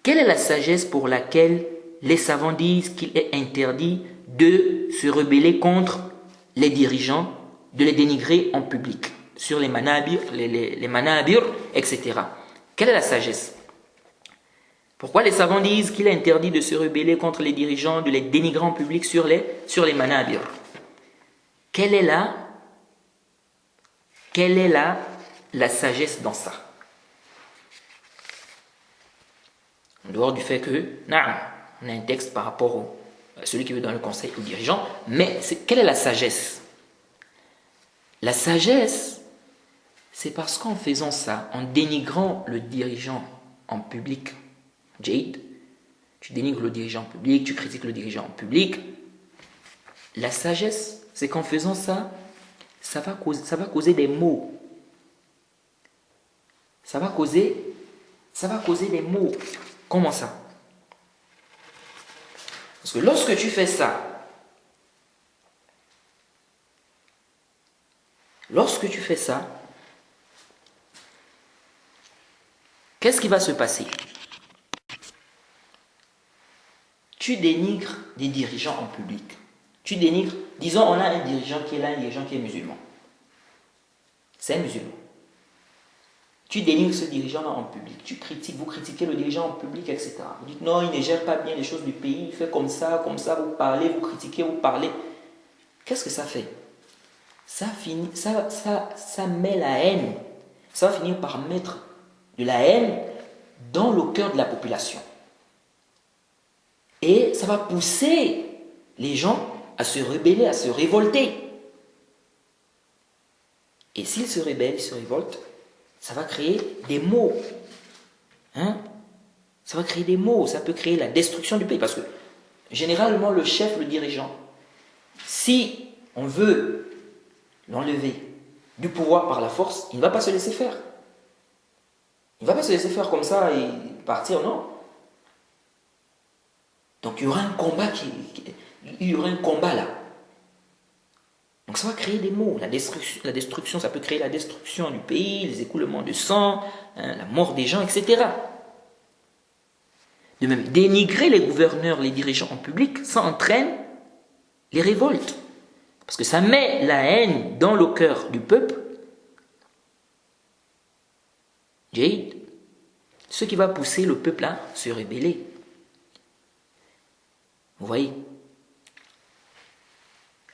quelle est la sagesse pour laquelle les savants disent qu'il est interdit de se rebeller contre les dirigeants, de les dénigrer en public, sur les manabir, les manabir, etc. Quelle est la sagesse? Pourquoi les savants disent qu'il est interdit de se rebeller contre les dirigeants, de les dénigrer en public sur les manabir? Quelle est la sagesse dans ça? En dehors du fait que, on a un texte par rapport à celui qui veut donner le conseil aux dirigeants, mais quelle est la sagesse? La sagesse, c'est parce qu'en faisant ça, en dénigrant le dirigeant en public, Jade, tu dénigres le dirigeant en public, tu critiques le dirigeant en public, la sagesse, c'est qu'en faisant ça, ça va causer des maux. Ça va causer des maux. Comment ça? Parce que lorsque tu fais ça, qu'est-ce qui va se passer? Tu dénigres des dirigeants en public. Tu dénigres, disons, on a un dirigeant qui est là, un dirigeant qui est musulman. C'est un musulman. Tu dénigres ce dirigeant-là en public. Vous critiquez le dirigeant en public, etc. Vous dites non, il ne gère pas bien les choses du pays, il fait comme ça, vous parlez, vous critiquez, vous parlez. Qu'est-ce que ça fait? Ça met la haine. Ça va finir par mettre de la haine dans le cœur de la population. Et ça va pousser les gens à se rebeller, à se révolter. Et s'ils se rebellent, ils se révoltent, ça va créer des maux. Ça va créer des maux, ça peut créer la destruction du pays. Parce que, généralement, le chef, le dirigeant, si on veut l'enlever du pouvoir par la force, il ne va pas se laisser faire. Il ne va pas se laisser faire comme ça et partir, non. Donc, il y aura un combat là. Donc ça va créer des maux. La destruction, ça peut créer la destruction du pays, les écoulements de sang, la mort des gens, etc. De même, dénigrer les gouverneurs, les dirigeants en public, ça entraîne les révoltes. Parce que ça met la haine dans le cœur du peuple. Jade, ce qui va pousser le peuple à se rebeller. Vous voyez?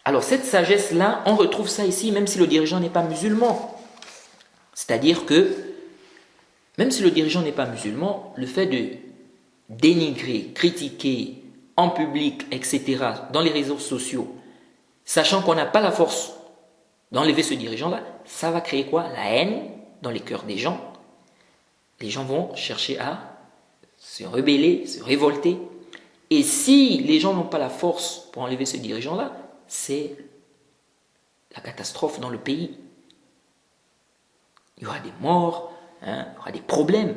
Alors cette sagesse-là, on retrouve ça ici, même si le dirigeant n'est pas musulman. C'est-à-dire que, même si le dirigeant n'est pas musulman, le fait de dénigrer, critiquer en public, etc., dans les réseaux sociaux, sachant qu'on n'a pas la force d'enlever ce dirigeant-là, ça va créer quoi? La haine dans les cœurs des gens vont chercher à se rebeller, se révolter. Et si les gens n'ont pas la force pour enlever ce dirigeant-là, c'est la catastrophe dans le pays. Il y aura des morts, il y aura des problèmes.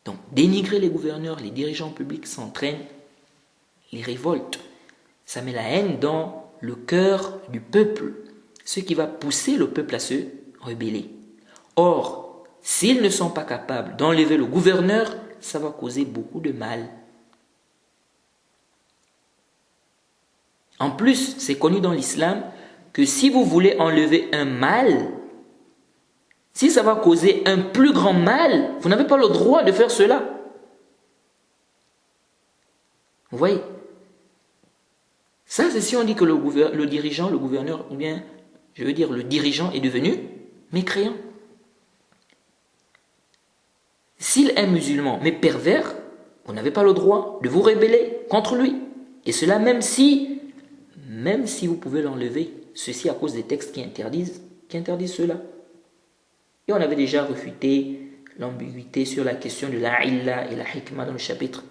Donc, dénigrer les gouverneurs, les dirigeants publics, s'entraîne les révoltes. Ça met la haine dans le cœur du peuple, ce qui va pousser le peuple à se rebeller. Or, s'ils ne sont pas capables d'enlever le gouverneur, ça va causer beaucoup de mal. En plus, c'est connu dans l'islam que si vous voulez enlever un mal, si ça va causer un plus grand mal, vous n'avez pas le droit de faire cela. Vous voyez? Ça, c'est si on dit que le dirigeant, le gouverneur, ou bien, je veux dire, le dirigeant est devenu mécréant. S'il est musulman, mais pervers, vous n'avez pas le droit de vous rebeller contre lui. Et cela même si vous pouvez l'enlever, ceci à cause des textes qui interdisent cela. Et on avait déjà refuté l'ambiguïté sur la question de la illa et la hikmah dans le chapitre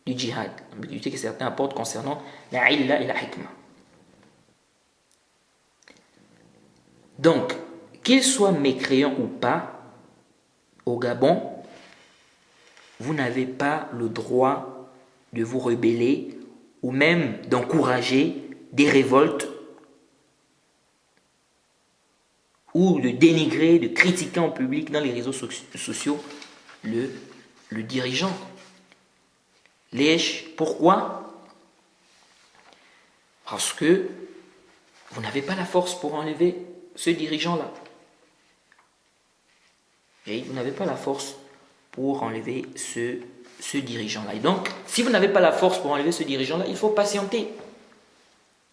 du djihad. L'ambiguïté que certains apportent concernant la illa et la hikmah. Donc, qu'il soit mécréant ou pas, au Gabon, vous n'avez pas le droit de vous rebeller ou même d'encourager des révoltes ou de dénigrer, de critiquer en public dans les réseaux sociaux le dirigeant. Pourquoi? Parce que vous n'avez pas la force pour enlever ce dirigeant-là. Vous n'avez pas la force pour enlever ce dirigeant-là. Et donc, si vous n'avez pas la force pour enlever ce dirigeant-là, il faut patienter.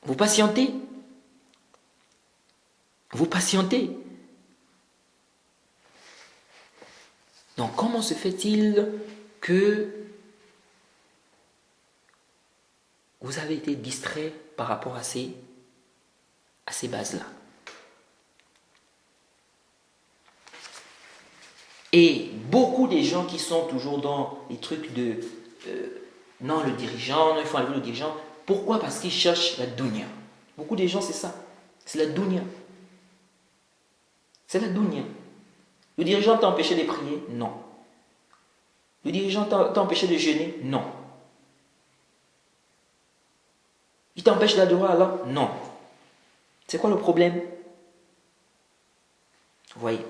Vous patientez. Vous patientez. Donc, comment se fait-il que vous avez été distrait par rapport à ces bases-là? Et beaucoup des gens qui sont toujours dans les trucs de non, le dirigeant, non, il faut enlever le dirigeant. Pourquoi? Parce qu'ils cherchent la dunya. Beaucoup des gens, c'est ça. C'est la dunya. C'est la dunya. Le dirigeant t'a empêché de prier? Non. Le dirigeant t'a empêché de jeûner? Non. Il t'empêche d'adorer Allah? Non. C'est quoi le problème? Vous voyez?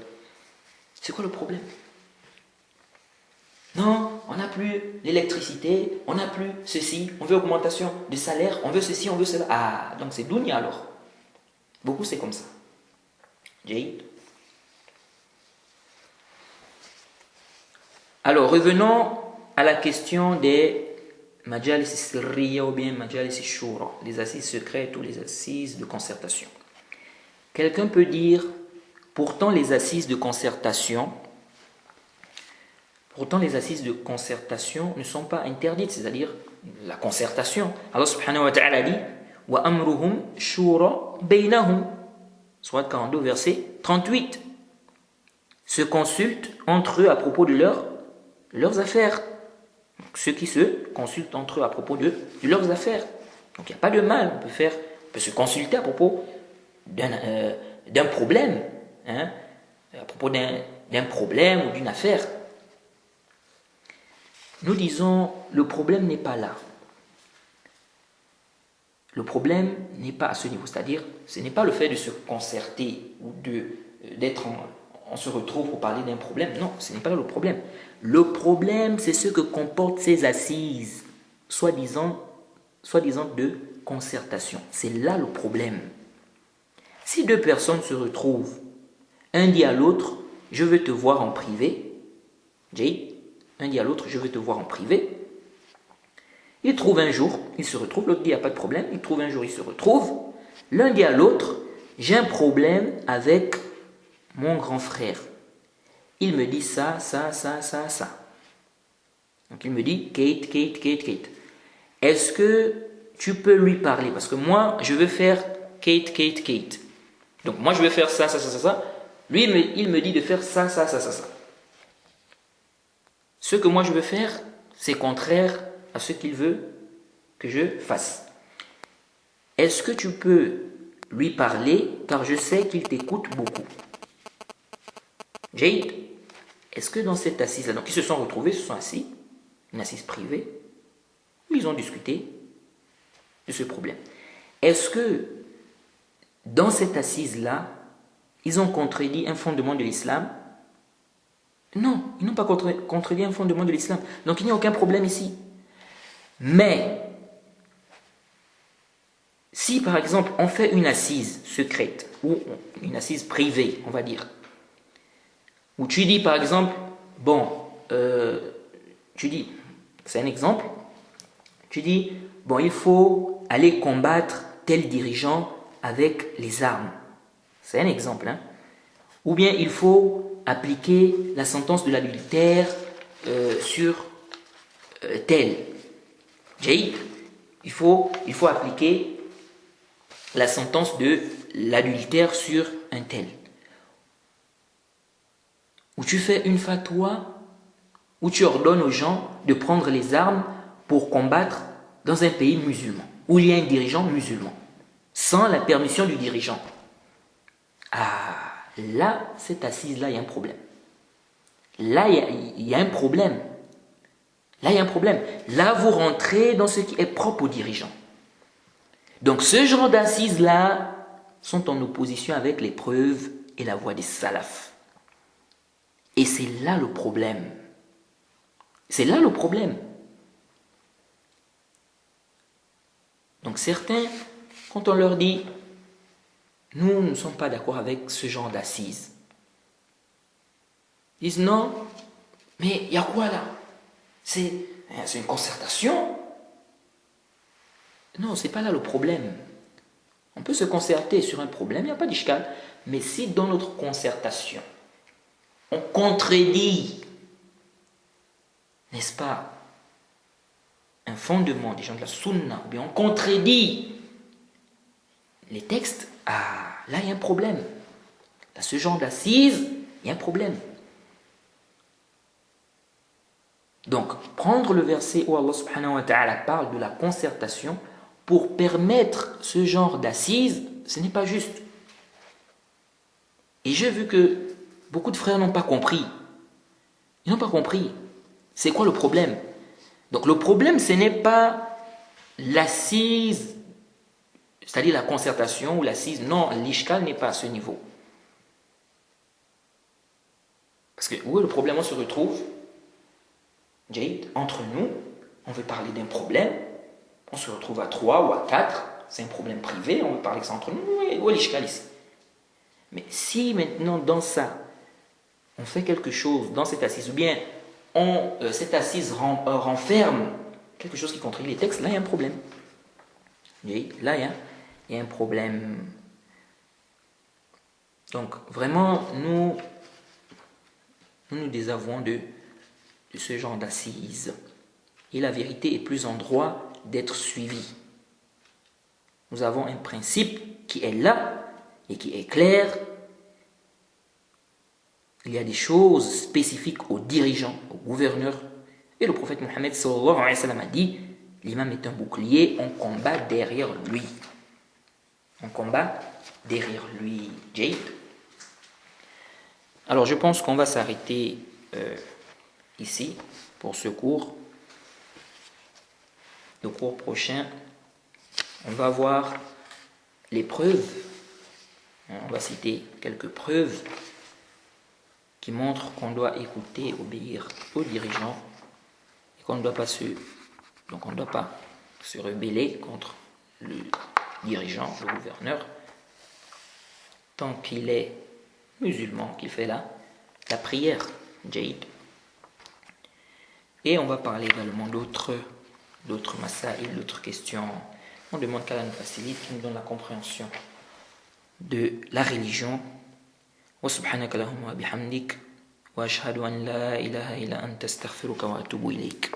C'est quoi le problème? Non, on n'a plus l'électricité, on n'a plus ceci, on veut augmentation de salaire, on veut ceci, on veut cela. Ah, donc c'est dunya alors. Beaucoup c'est comme ça. Jaïd. Alors revenons à la question des majalis sirriya ou bien majalis shura, les assises secrètes ou les assises de concertation. Quelqu'un peut dire, pourtant les assises de concertation ne sont pas interdites, c'est-à-dire la concertation. Allah subhanahu wa ta'ala dit wa amruhum shura baynahum, soit 42 verset 38. Se consultent entre eux à propos de leurs affaires. Donc, ceux qui se consultent entre eux à propos de leurs affaires. Donc il n'y a pas de mal, on peut se consulter à propos d'un problème, à propos d'un problème ou d'une affaire. Nous disons, le problème n'est pas là. Le problème n'est pas à ce niveau. C'est-à-dire, ce n'est pas le fait de se concerter ou on se retrouve pour parler d'un problème. Non, ce n'est pas là le problème. Le problème, c'est ce que comportent ces assises, soi-disant de concertation. C'est là le problème. Si deux personnes se retrouvent, un dit à l'autre, je veux te voir en privé. Un dit à l'autre, je veux te voir en privé. Ils trouvent un jour, ils se retrouvent, l'autre dit, il n'y a pas de problème. Ils trouvent un jour, ils se retrouvent. L'un dit à l'autre, j'ai un problème avec mon grand frère. Il me dit ça. Donc il me dit, Kate. Est-ce que tu peux lui parler? Parce que moi, je veux faire Kate. Donc moi je vais faire ça, ça, ça, ça, ça. Lui, il me dit de faire ça, ça, ça, ça, ça. Ce que moi je veux faire, c'est contraire à ce qu'il veut que je fasse. Est-ce que tu peux lui parler, car je sais qu'il t'écoute beaucoup? Jade, est-ce que dans cette assise-là, donc ils se sont retrouvés, ils se sont assis, une assise privée, où ils ont discuté de ce problème. Est-ce que dans cette assise-là, ils ont contredit un fondement de l'islam? Non, ils n'ont pas contredit un fondement de l'islam. Donc il n'y a aucun problème ici. Mais, si par exemple on fait une assise secrète, ou une assise privée, on va dire, où tu dis par exemple, bon, tu dis, c'est un exemple, tu dis, bon, il faut aller combattre tel dirigeant avec les armes. C'est un exemple, hein. Ou bien il faut appliquer la sentence de l'adultère sur tel. Jade, il faut appliquer la sentence de l'adultère sur un tel. Où tu fais une fatwa, où tu ordonnes aux gens de prendre les armes pour combattre dans un pays musulman, où il y a un dirigeant musulman, sans la permission du dirigeant. Ah, là, cette assise-là, il y a un problème. Là, il y a un problème. Là, il y a un problème. Là, vous rentrez dans ce qui est propre aux dirigeants. Donc, ce genre d'assises-là sont en opposition avec les preuves et la voie des salafs. Et c'est là le problème. C'est là le problème. Donc, certains, quand on leur dit « Nous ne sommes pas d'accord avec ce genre d'assises », ils disent « Non, mais il y a quoi là? C'est une concertation ?» Non, ce n'est pas là le problème. On peut se concerter sur un problème, il n'y a pas d'ishkal. Mais si dans notre concertation, on contredit, n'est-ce pas, un fondement des gens de la sunna, ou bien on contredit les textes, ah, là il y a un problème. Dans ce genre d'assises, il y a un problème. Donc, prendre le verset où Allah subhanahu wa ta'ala parle de la concertation pour permettre ce genre d'assises, ce n'est pas juste. Et j'ai vu que beaucoup de frères n'ont pas compris. Ils n'ont pas compris. C'est quoi le problème? Donc le problème, ce n'est pas l'assise, c'est-à-dire la concertation ou l'assise. Non, l'ishkal n'est pas à ce niveau. Parce que où est le problème? On se retrouve, Jade, entre nous, on veut parler d'un problème, on se retrouve à 3 ou à 4, c'est un problème privé, on veut parler que ça entre nous, où est l'ishkal ici? Mais si maintenant dans ça, on fait quelque chose dans cette assise, ou bien cette assise renferme quelque chose qui contredit les textes, là il y a un problème. Là il y a un problème. Donc vraiment, nous désavouons de ce genre d'assises. Et la vérité est plus en droit d'être suivie. Nous avons un principe qui est là et qui est clair. Il y a des choses spécifiques aux dirigeants, aux gouverneurs. Et le prophète Mohammed sallallahu alayhi wa sallam a dit, l'imam est un bouclier, on combat derrière lui. On combat derrière lui. Jade. Alors je pense qu'on va s'arrêter ici pour ce cours. Le cours prochain, on va voir les preuves. On va citer quelques preuves qui montre qu'on doit écouter, obéir aux dirigeants et qu'on ne doit pas se rebeller contre le dirigeant, le gouverneur, tant qu'il est musulman, qu'il fait la prière, Jade. Et on va parler également d'autres masaïl, d'autres questions. On demande qu'Allah nous facilite, qu'il nous donne la compréhension de la religion. وسبحانك اللهم وبحمدك وأشهد أن لا إله إلا أنت أستغفرك وأتوب إليك